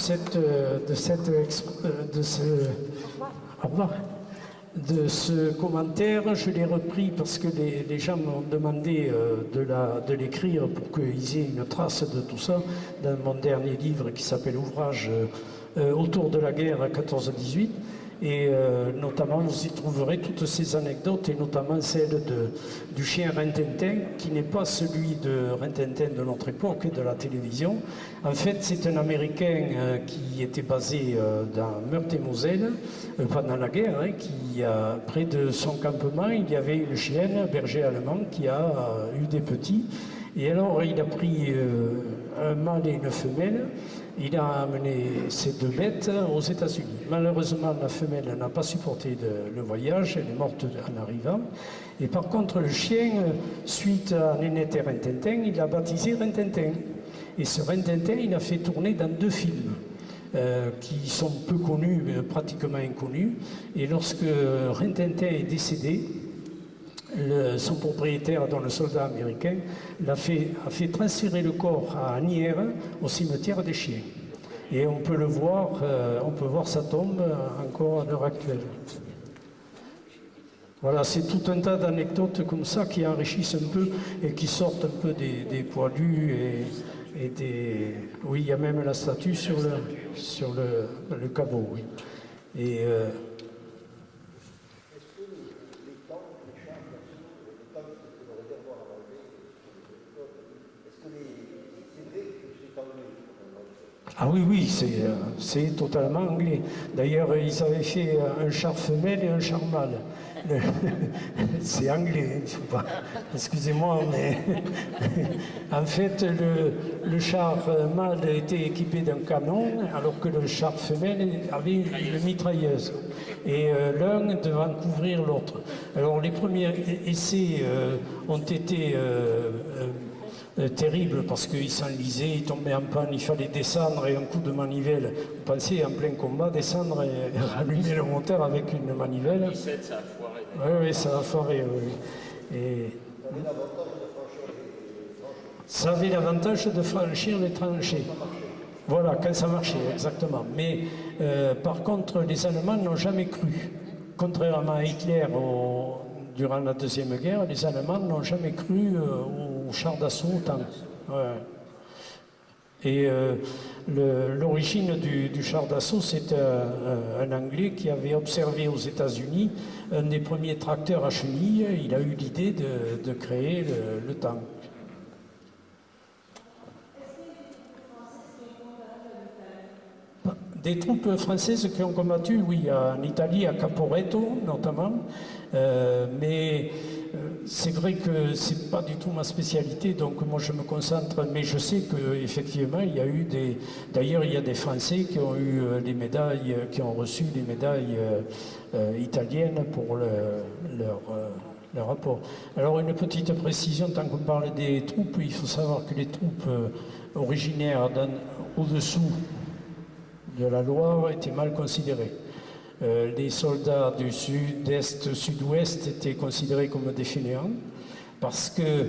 ce commentaire, je l'ai repris parce que les gens m'ont demandé de l'écrire pour qu'ils aient une trace de tout ça dans mon dernier livre qui s'appelle Ouvrage autour de la guerre 14-18. Et notamment, vous y trouverez toutes ces anecdotes, et notamment celle du chien Rintintin, qui n'est pas celui de Rintintin de notre époque, de la télévision. En fait, c'est un Américain qui était basé dans Meurthe-et-Moselle pendant la guerre, qui, près de son campement, il y avait une chienne, un berger allemand, qui a eu des petits. Et alors, il a pris un mâle et une femelle. Il a amené ces 2 bêtes aux États-Unis. Malheureusement, la femelle n'a pas supporté le voyage, elle est morte en arrivant. Et par contre, le chien, suite à Nénette et Rintintin, il l'a baptisé Rintintin. Et ce Rintintin, il a fait tourner dans 2 films qui sont peu connus, mais pratiquement inconnus. Et lorsque Rintintin est décédé, son propriétaire, dont le soldat américain, a fait transférer le corps à Asnières, au cimetière des chiens. Et on peut le voir, on peut voir sa tombe encore à l'heure actuelle. Voilà, c'est tout un tas d'anecdotes comme ça qui enrichissent un peu et qui sortent un peu des poilus Oui, il y a même la statue sur le caveau, oui. Et ah oui, oui, c'est totalement anglais. D'ailleurs, ils avaient fait un char femelle et un char mâle. C'est anglais, il faut pas. Excusez-moi, mais en fait, le char mâle était équipé d'un canon, alors que le char femelle avait une mitrailleuse. Et l'un devant couvrir l'autre. Alors, les premiers essais ont été terrible parce qu'il s'enlisait, il tombait en panne, il fallait descendre et un coup de manivelle. Vous pensez en plein combat descendre et rallumer le moteur avec une manivelle. 17, ça a foiré. Oui, ça a foiré. Oui. Et ça avait l'avantage de franchir les tranchées. Voilà, quand ça marchait, exactement. Mais par contre, les Allemands n'ont jamais cru. Contrairement à Hitler durant la Deuxième Guerre, les Allemands n'ont jamais cru aux chars d'assaut autant. Ouais. Et l'origine du char d'assaut, c'est un Anglais qui avait observé aux États-Unis un des premiers tracteurs à chenilles. Il a eu l'idée de créer le tank. Des troupes françaises qui ont combattu, oui, en Italie, à Caporetto notamment, mais c'est vrai que c'est pas du tout ma spécialité, donc moi je me concentre, mais je sais qu'effectivement il y a eu d'ailleurs il y a des Français qui ont eu des médailles, qui ont reçu des médailles italiennes pour leur rapport. Alors une petite précision, tant qu'on parle des troupes, il faut savoir que les troupes originaires au-dessous de la Loire étaient mal considérés. Les soldats du sud-est, sud-ouest étaient considérés comme des fainéants parce que,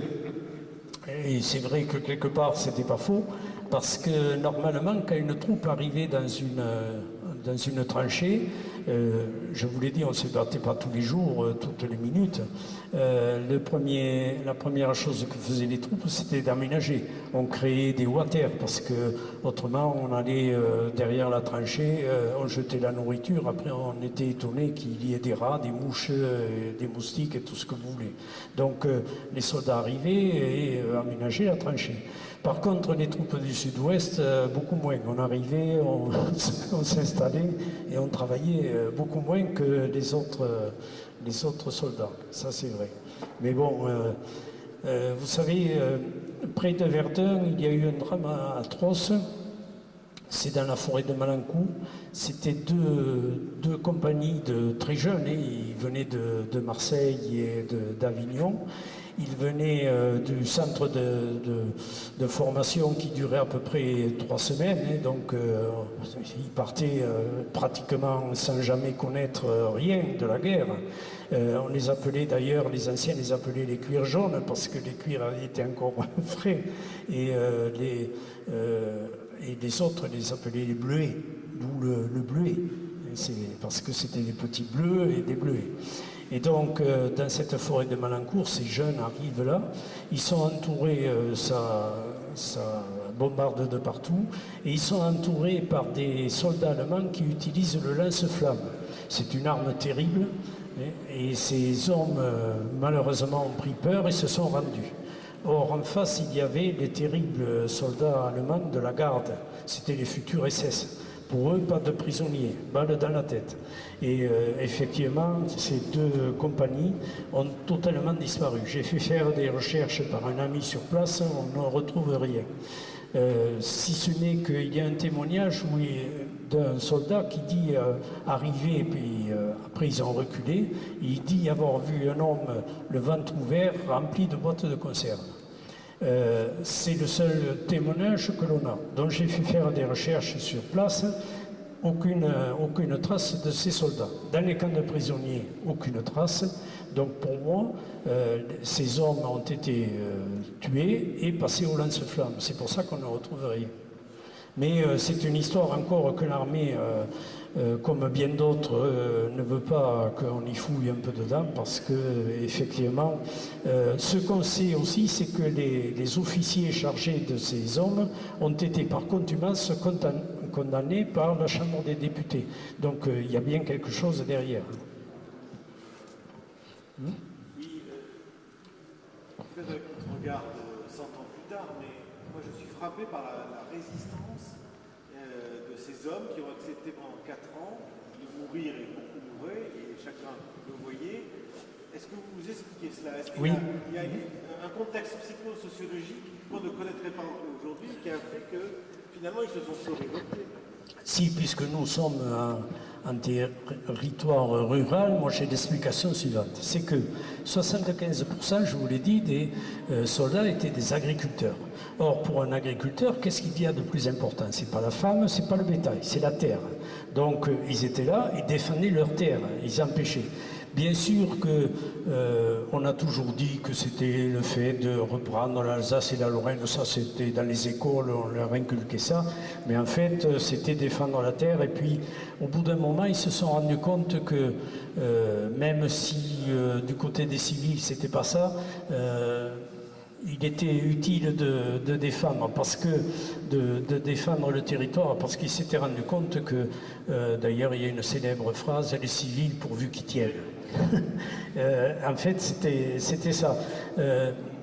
et c'est vrai que quelque part c'était pas faux, parce que normalement quand une troupe arrivait dans une tranchée, je vous l'ai dit, on ne se battait pas tous les jours, toutes les minutes. La première chose que faisaient les troupes, c'était d'aménager. On créait des water parce que autrement on allait derrière la tranchée, on jetait la nourriture. Après, on était étonné qu'il y ait des rats, des mouches, des moustiques et tout ce que vous voulez. Donc les soldats arrivaient et aménageaient la tranchée. Par contre, les troupes du sud-ouest, beaucoup moins. On arrivait, on s'installait et on travaillait beaucoup moins que les autres soldats. Ça, c'est vrai. Mais bon, vous savez, près de Verdun, il y a eu un drame atroce. C'est dans la forêt de Malancourt. C'était deux compagnies de très jeunes. Ils venaient de Marseille et d'Avignon. Ils venaient du centre de formation qui durait à peu près 3 semaines. Donc, ils partaient pratiquement sans jamais connaître rien de la guerre. On les appelait d'ailleurs, les anciens les appelaient les cuirs jaunes parce que les cuirs étaient encore frais. Et les autres les appelaient les bleuets, d'où le bleuet. Parce que c'était des petits bleus et des bleuets. Et donc, dans cette forêt de Malancourt, ces jeunes arrivent là, ils sont entourés, ça bombarde de partout, et ils sont entourés par des soldats allemands qui utilisent le lance-flamme. C'est une arme terrible, et ces hommes, malheureusement, ont pris peur et se sont rendus. Or, en face, il y avait les terribles soldats allemands de la garde, c'était les futurs SS. Pour eux, pas de prisonniers, balle dans la tête. Et effectivement, ces deux compagnies ont totalement disparu. J'ai fait faire des recherches par un ami sur place, on ne retrouve rien. Si ce n'est qu'il y a un témoignage d'un soldat qui dit arriver, puis après ils ont reculé, il dit avoir vu un homme le ventre ouvert rempli de boîtes de conserve. C'est le seul témoignage que l'on a. Donc j'ai fait faire des recherches sur place, aucune trace de ces soldats. Dans les camps de prisonniers, aucune trace. Donc pour moi, ces hommes ont été tués et passés au lance-flammes. C'est pour ça qu'on ne retrouve rien. Mais c'est une histoire encore que l'armée comme bien d'autres, ne veut pas qu'on y fouille un peu dedans parce que, effectivement, ce qu'on sait aussi, c'est que les officiers chargés de ces hommes ont été par contumace condamnés par la Chambre des députés. Donc il y a bien quelque chose derrière. Oui, peut-être qu'on regarde 100 ans plus tard, mais moi je suis frappé par la résistance de ces hommes qui ont accepté pendant 4 ans de mourir, et beaucoup mouraient, et chacun le voyait. Est-ce que vous expliquez cela? Est-ce qu'il y a un contexte psychosociologique qu'on ne connaîtrait pas aujourd'hui qui a fait que finalement ils se sont peu révoltés? Si, puisque nous sommes un territoire rural, moi j'ai l'explication suivante. C'est que 75%, je vous l'ai dit, des soldats étaient des agriculteurs. Or, pour un agriculteur, qu'est-ce qu'il y a de plus important? C'est pas la femme, c'est pas le bétail, c'est la terre. Donc, ils étaient là, ils défendaient leur terre, ils empêchaient. Bien sûr qu'on a toujours dit que c'était le fait de reprendre l'Alsace et la Lorraine, ça c'était dans les écoles, on leur inculquait ça, mais en fait c'était défendre la terre, et puis au bout d'un moment ils se sont rendus compte que même si du côté des civils c'était pas ça, il était utile de défendre, parce que de défendre le territoire, parce qu'ils s'étaient rendu compte que, d'ailleurs il y a une célèbre phrase, les civils pourvu qu'ils tiennent. En fait, c'était ça.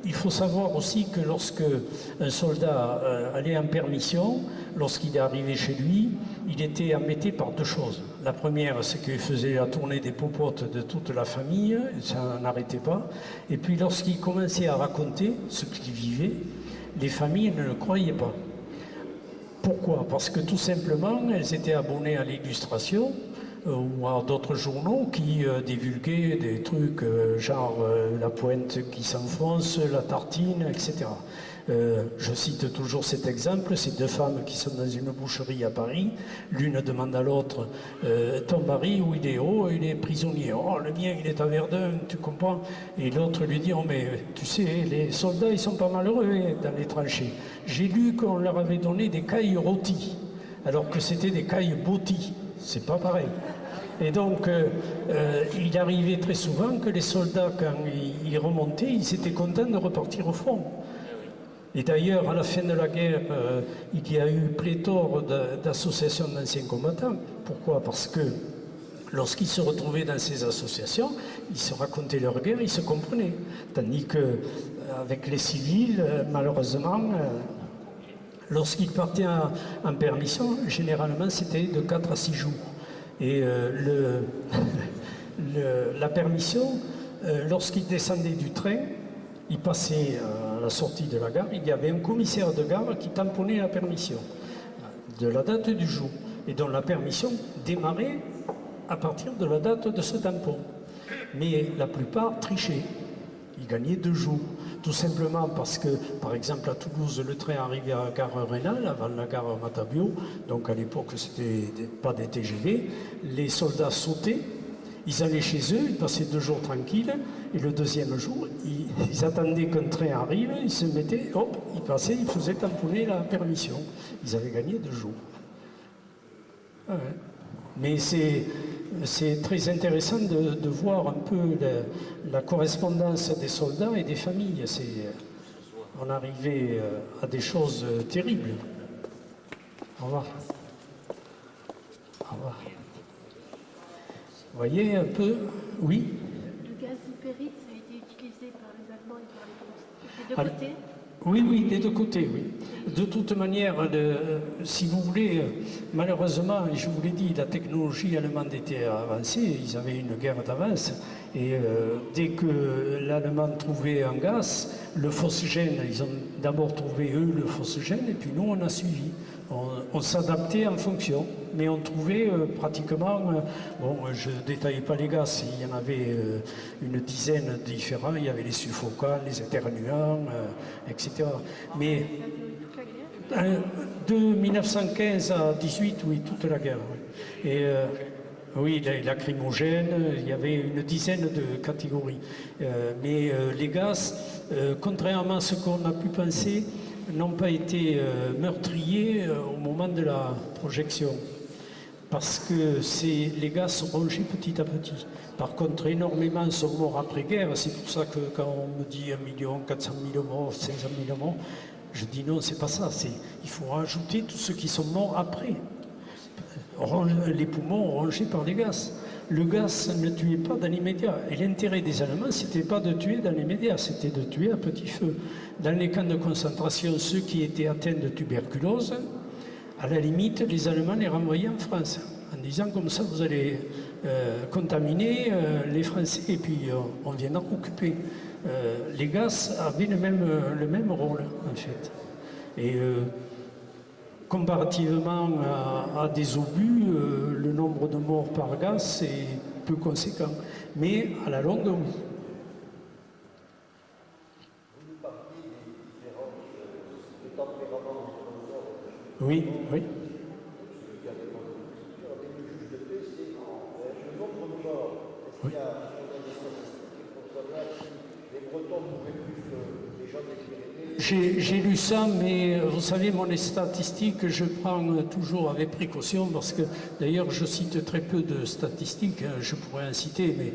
Il faut savoir aussi que lorsque un soldat allait en permission, lorsqu'il est arrivé chez lui, il était embêté par 2 choses. La première, c'est qu'il faisait la tournée des popotes de toute la famille, ça n'arrêtait pas. Et puis lorsqu'il commençait à raconter ce qu'il vivait, les familles ne le croyaient pas. Pourquoi? Parce que tout simplement, elles étaient abonnées à l'Illustration, ou à d'autres journaux qui divulguaient des trucs genre la pointe qui s'enfonce, la tartine, etc. Je cite toujours cet exemple, ces 2 femmes qui sont dans une boucherie à Paris, l'une demande à l'autre ton mari où il est? Oh, il est prisonnier. Oh, le mien il est à Verdun, tu comprends? Et l'autre lui dit, oh mais tu sais, les soldats ils sont pas malheureux dans les tranchées. J'ai lu qu'on leur avait donné des cailles rôties, alors que c'était des cailles botties. C'est pas pareil. Et donc, il arrivait très souvent que les soldats, quand ils remontaient, ils étaient contents de repartir au front. Et d'ailleurs, à la fin de la guerre, il y a eu pléthore d'associations d'anciens combattants. Pourquoi? Parce que lorsqu'ils se retrouvaient dans ces associations, ils se racontaient leur guerre, ils se comprenaient. Tandis qu'avec les civils, malheureusement, lorsqu'ils partaient en permission, généralement c'était de 4 à 6 jours. Et la permission, lorsqu'ils descendaient du train, ils passaient à la sortie de la gare, il y avait un commissaire de gare qui tamponnait la permission de la date du jour, et dont la permission démarrait à partir de la date de ce tampon. Mais la plupart trichaient. Ils gagnaient 2 jours. Tout simplement parce que, par exemple, à Toulouse, le train arrivait à la gare Rénal, avant la gare Matabio, donc à l'époque, c'était pas des TGV. Les soldats sautaient, ils allaient chez eux, ils passaient 2 jours tranquilles, et le 2e jour, ils attendaient qu'un train arrive, ils se mettaient, hop, ils passaient, ils faisaient tamponner la permission. Ils avaient gagné 2 jours. Ah ouais. Mais c'est très intéressant de voir un peu la correspondance des soldats et des familles. On arrivait à des choses terribles. Au revoir. Au revoir. Vous voyez un peu? Oui? Le gaz hypérite, ça a été utilisé par les Allemands et par les Français. Des 2 côtés? Oui, des 2 côtés, oui. De toute manière, si vous voulez, malheureusement, je vous l'ai dit, la technologie allemande était avancée, ils avaient une guerre d'avance, et dès que l'Allemand trouvait un gaz, le phosgène, ils ont d'abord trouvé eux le phosgène, et puis nous on a suivi. On s'adaptait en fonction, mais on trouvait pratiquement, bon, je ne détaille pas les gaz, il y en avait une dizaine différents, il y avait les suffocants, les éternuants, etc. Mais de 1915 à 18, oui, toute la guerre. Oui. Et oui, les lacrymogènes, il y avait une dizaine de catégories. Mais les gaz, contrairement à ce qu'on a pu penser, n'ont pas été meurtriers au moment de la projection. parce que les gaz sont rongés petit à petit. Par contre, énormément sont morts après-guerre. C'est pour ça que quand on me dit 1 million, 400 000 morts, 500 000 morts, je dis non, c'est pas ça. Il faut rajouter tous ceux qui sont morts après. Les poumons rongés par les gaz. Le gaz ne tuait pas dans l'immédiat. Et l'intérêt des Allemands, c'était pas de tuer dans les médias, c'était de tuer à petit feu. Dans les camps de concentration, ceux qui étaient atteints de tuberculose, à la limite, les Allemands les renvoyaient en France, en disant comme ça, vous allez contaminer les Français, et puis on viendra occuper. Les gaz avaient le même rôle, en fait. Et comparativement à des obus, le nombre de morts par gaz est peu conséquent. Mais à la longue, oui. Oui, oui. Oui. J'ai lu ça, mais vous savez, mon statistique, je prends toujours avec précaution parce que, d'ailleurs, je cite très peu de statistiques, je pourrais en citer, mais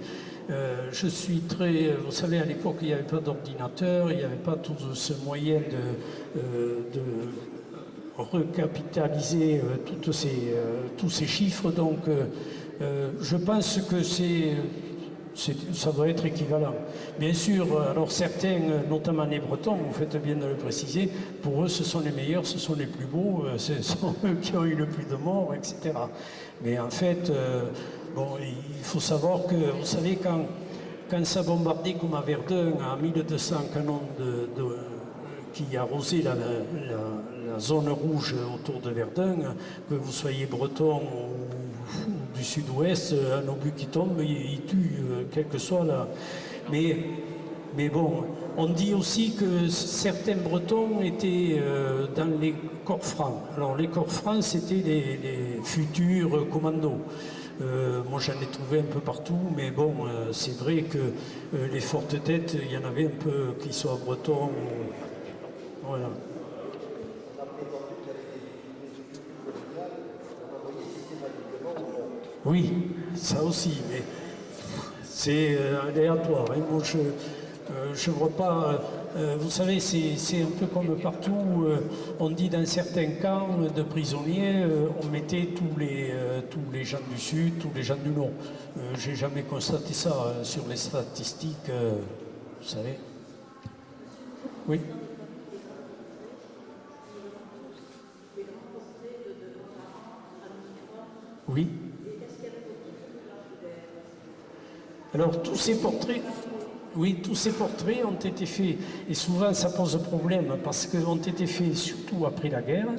je suis très... Vous savez, à l'époque, il n'y avait pas d'ordinateur, il n'y avait pas tout ce moyen de recapitaliser tous ces chiffres, donc je pense que ça doit être équivalent. Bien sûr, alors certains, notamment les Bretons, vous faites bien de le préciser, pour eux ce sont les meilleurs, ce sont les plus beaux, ce sont eux qui ont eu le plus de morts, etc. Mais en fait, bon, il faut savoir que, vous savez, quand ça bombardait comme à Verdun, à 1200 canons qui arrosaient la zone rouge autour de Verdun, que vous soyez breton ou du sud-ouest, un obus qui tombe, il tue, quel que soit là. Mais bon, on dit aussi que certains bretons étaient dans les corps francs. Alors les corps francs, c'était les futurs commandos. Moi j'en ai trouvé un peu partout, mais bon, c'est vrai que les fortes têtes, il y en avait un peu qui soient bretons. Voilà. Oui, ça aussi, mais c'est aléatoire. Hein. Moi, je ne vois pas. Vous savez, c'est un peu comme partout. On dit dans certains camps de prisonniers, on mettait tous les gens du Sud, tous les gens du Nord. J'ai jamais constaté ça sur les statistiques, vous savez. Oui. Oui. Alors tous ces portraits, oui, tous ces portraits ont été faits, et souvent ça pose problème parce qu'ils ont été faits surtout après la guerre,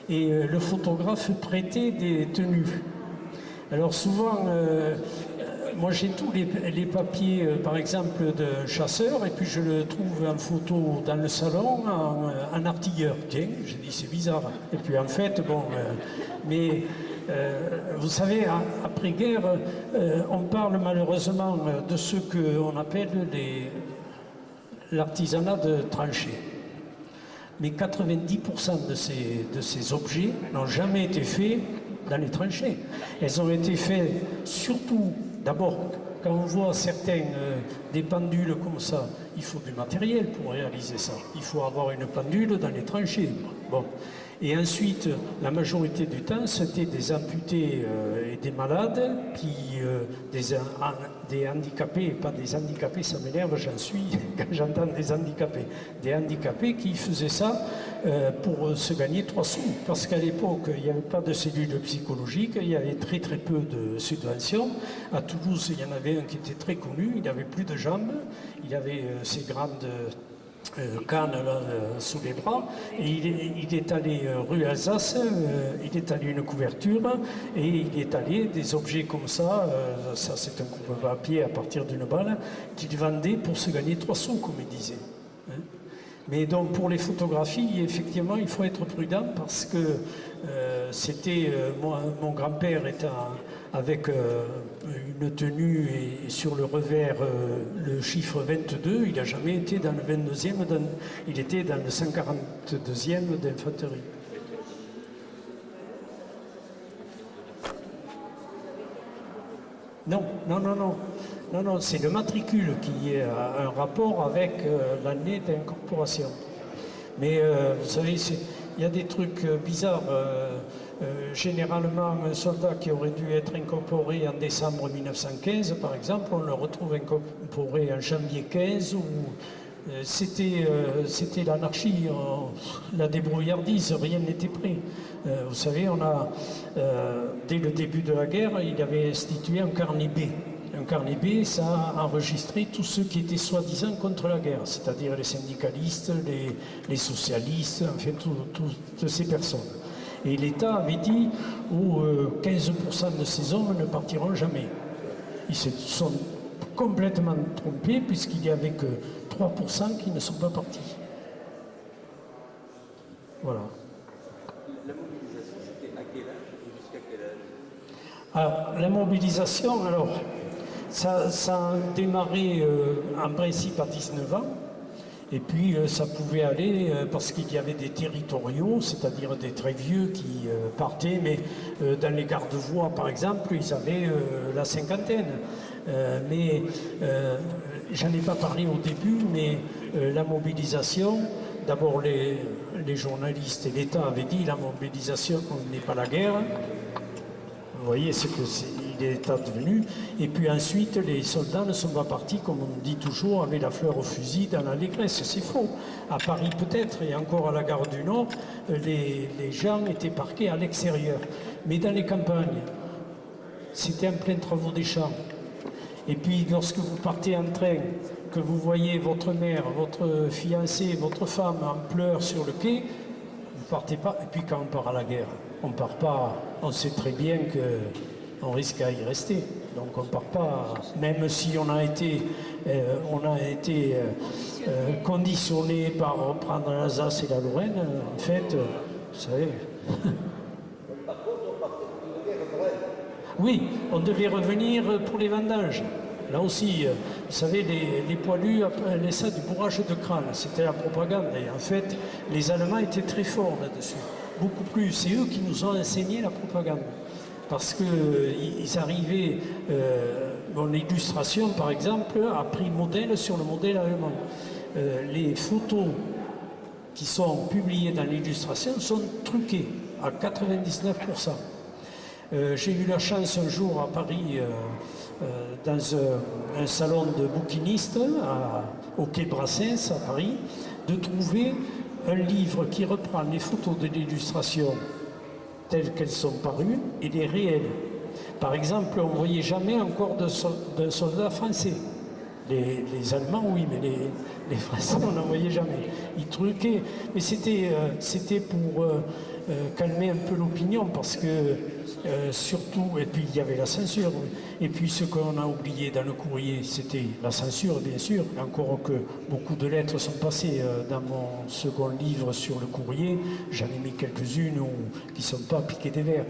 et le photographe prêtait des tenues. Alors souvent, moi j'ai tous les papiers, par exemple, de chasseur, et puis je le trouve en photo dans le salon en artilleur. Tiens, j'ai dit c'est bizarre. Et puis en fait, bon, mais... vous savez, après-guerre, on parle malheureusement de ce qu'on appelle l'artisanat de tranchées. Mais 90% de ces objets n'ont jamais été faits dans les tranchées. Elles ont été faites surtout, d'abord, quand on voit certains des pendules comme ça, il faut du matériel pour réaliser ça. Il faut avoir une pendule dans les tranchées. Bon. Et ensuite, la majorité du temps, c'était des amputés et des malades, des handicapés, et pas des handicapés, ça m'énerve, j'en suis, quand j'entends des handicapés qui faisaient ça pour se gagner 3 sous. Parce qu'à l'époque, il n'y avait pas de cellules psychologiques, il y avait très très peu de subventions. À Toulouse, il y en avait un qui était très connu, il n'avait plus de jambes, il avait ces grandes... canne là, sous les bras, et il est allé rue Alsace, il est allé une couverture, et il est allé des objets comme ça, ça c'est un coupe-papier à partir d'une balle, qu'il vendait pour se gagner 3 sous, comme il disait. Hein. Mais donc pour les photographies, effectivement, il faut être prudent parce que c'était, mon grand-père étant avec une tenue et sur le revers le chiffre 22, il n'a jamais été dans le 22e, il était dans le 142e d'infanterie. Non, non, non, non. Non, non, c'est le matricule qui a un rapport avec l'année d'incorporation. Mais vous savez, il y a des trucs bizarres. Généralement, un soldat qui aurait dû être incorporé en décembre 1915, par exemple, on le retrouve incorporé en janvier 15, où c'était l'anarchie, la débrouillardise, rien n'était prêt. Vous savez, dès le début de la guerre, il avait institué un carnet B. Un carnet B, ça a enregistré tous ceux qui étaient soi-disant contre la guerre, c'est-à-dire les syndicalistes, les socialistes, enfin toutes ces personnes. Et l'État avait dit, 15% de ces hommes ne partiront jamais. Ils se sont complètement trompés puisqu'il n'y avait que 3% qui ne sont pas partis. Voilà. La mobilisation, c'était à quel âge et jusqu'à quel âge? Ah, la mobilisation, alors, ça a démarré en principe à 19 ans. Et puis ça pouvait aller parce qu'il y avait des territoriaux, c'est-à-dire des très vieux qui partaient, mais dans les garde-voies par exemple, ils avaient la cinquantaine. Mais j'en ai pas parlé au début, mais la mobilisation, d'abord les journalistes et l'État avaient dit la mobilisation n'est pas la guerre. Vous voyez ce qu'il est advenu. Et puis ensuite, les soldats ne sont pas partis, comme on dit toujours, avec la fleur au fusil dans l'allégresse. C'est faux. À Paris peut-être, et encore à la gare du Nord, les gens étaient parqués à l'extérieur. Mais dans les campagnes, c'était en plein travaux des champs. Et puis lorsque vous partez en train, que vous voyez votre mère, votre fiancée, votre femme en pleurs sur le quai, vous partez pas. Et puis quand on part à la guerre, on part pas, on sait très bien qu'on risque à y rester. Donc on part pas, même si on a été conditionné par reprendre l'Alsace et la Lorraine, en fait, vous savez. Oui, on devait revenir pour les vendanges. Là aussi, vous savez, les poilus appelaient ça du bourrage de crâne. C'était la propagande. Et en fait, les Allemands étaient très forts là-dessus. Beaucoup plus. C'est eux qui nous ont enseigné la propagande. Parce qu'ils arrivaient, mon illustration par exemple, a pris modèle sur le modèle allemand. Les photos qui sont publiées dans l'illustration sont truquées à 99%. J'ai eu la chance un jour à Paris, dans un salon de bouquinistes, au quai Brassens à Paris, de trouver un livre qui reprend les photos de l'illustration telles qu'elles sont parues et les réelles. Par exemple, on ne voyait jamais encore d'un soldat français. Les Allemands, oui, mais les Français, on n'en voyait jamais. Ils truquaient. Mais c'était pour calmer un peu l'opinion, parce que surtout, et puis il y avait la censure. Et puis ce qu'on a oublié dans le courrier, c'était la censure, bien sûr. Encore que beaucoup de lettres sont passées dans mon second livre sur le courrier. J'en ai mis quelques-unes qui ne sont pas piquées des vers,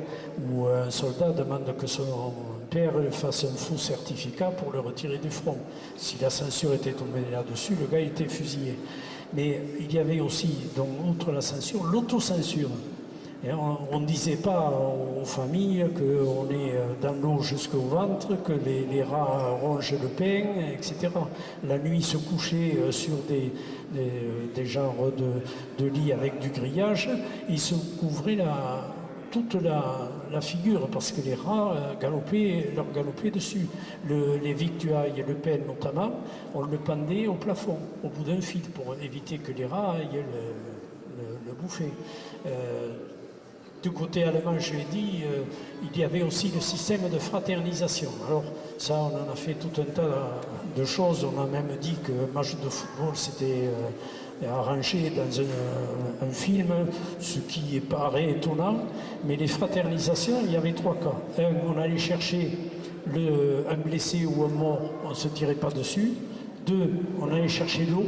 où un soldat demande que son père fasse un faux certificat pour le retirer du front. Si la censure était tombée là-dessus, le gars était fusillé. Mais il y avait aussi, donc, outre la censure, l'autocensure. Et on ne disait pas aux familles qu'on est dans l'eau jusqu'au ventre, que les rats rongent le pain, etc. La nuit, se coucher sur des genres de lits avec du grillage, ils se couvraient toute la figure, parce que les rats leur galopaient dessus. Les victuailles, le pain notamment, on le pendait au plafond, au bout d'un fil, pour éviter que les rats aillent le bouffer. Du côté allemand, je l'ai dit, il y avait aussi le système de fraternisation. Alors ça, on en a fait tout un tas de choses. On a même dit que le match de football s'était arrangé dans un film, ce qui paraît étonnant. Mais les fraternisations, il y avait trois cas. Un, on allait chercher un blessé ou un mort, on ne se tirait pas dessus. Deux, on allait chercher l'eau,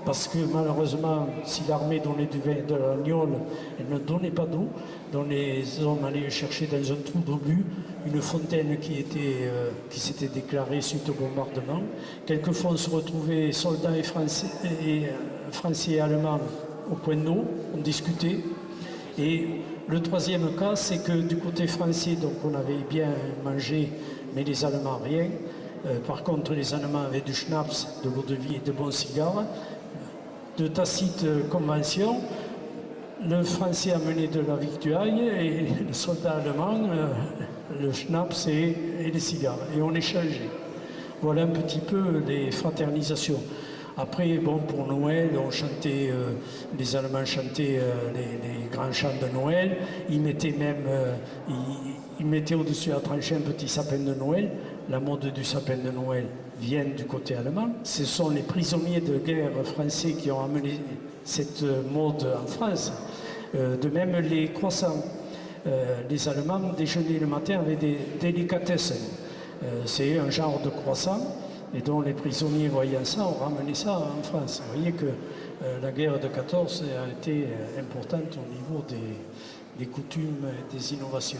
parce que malheureusement, si l'armée donnait du vin de l'agnole, elle ne donnait pas d'eau. Donc les hommes allaient chercher dans un trou d'obus une fontaine qui s'était déclarée suite au bombardement. Quelquefois, on se retrouvait soldats et français et allemands au point d'eau, on discutait. Et le troisième cas, c'est que du côté français, donc on avait bien mangé mais les Allemands rien. Par contre, les Allemands avaient du schnapps, de l'eau-de-vie et de bons cigares. De tacites conventions, le Français amenait de la victuaille et le soldat allemand, le schnapps et les cigares. Et on échangeait. Voilà un petit peu les fraternisations. Après, bon, pour Noël, on chantait, les Allemands chantaient les grands chants de Noël. Ils mettaient même, ils mettaient au-dessus à trancher un petit sapin de Noël. La mode du sapin de Noël vient du côté allemand. Ce sont les prisonniers de guerre français qui ont amené cette mode en France. De même, les croissants. Les Allemands déjeunaient le matin avec des délicatessen. C'est un genre de croissant. Et donc les prisonniers voyant ça, ont ramené ça en France. Vous voyez que la guerre de 14 a été importante au niveau des coutumes et des innovations.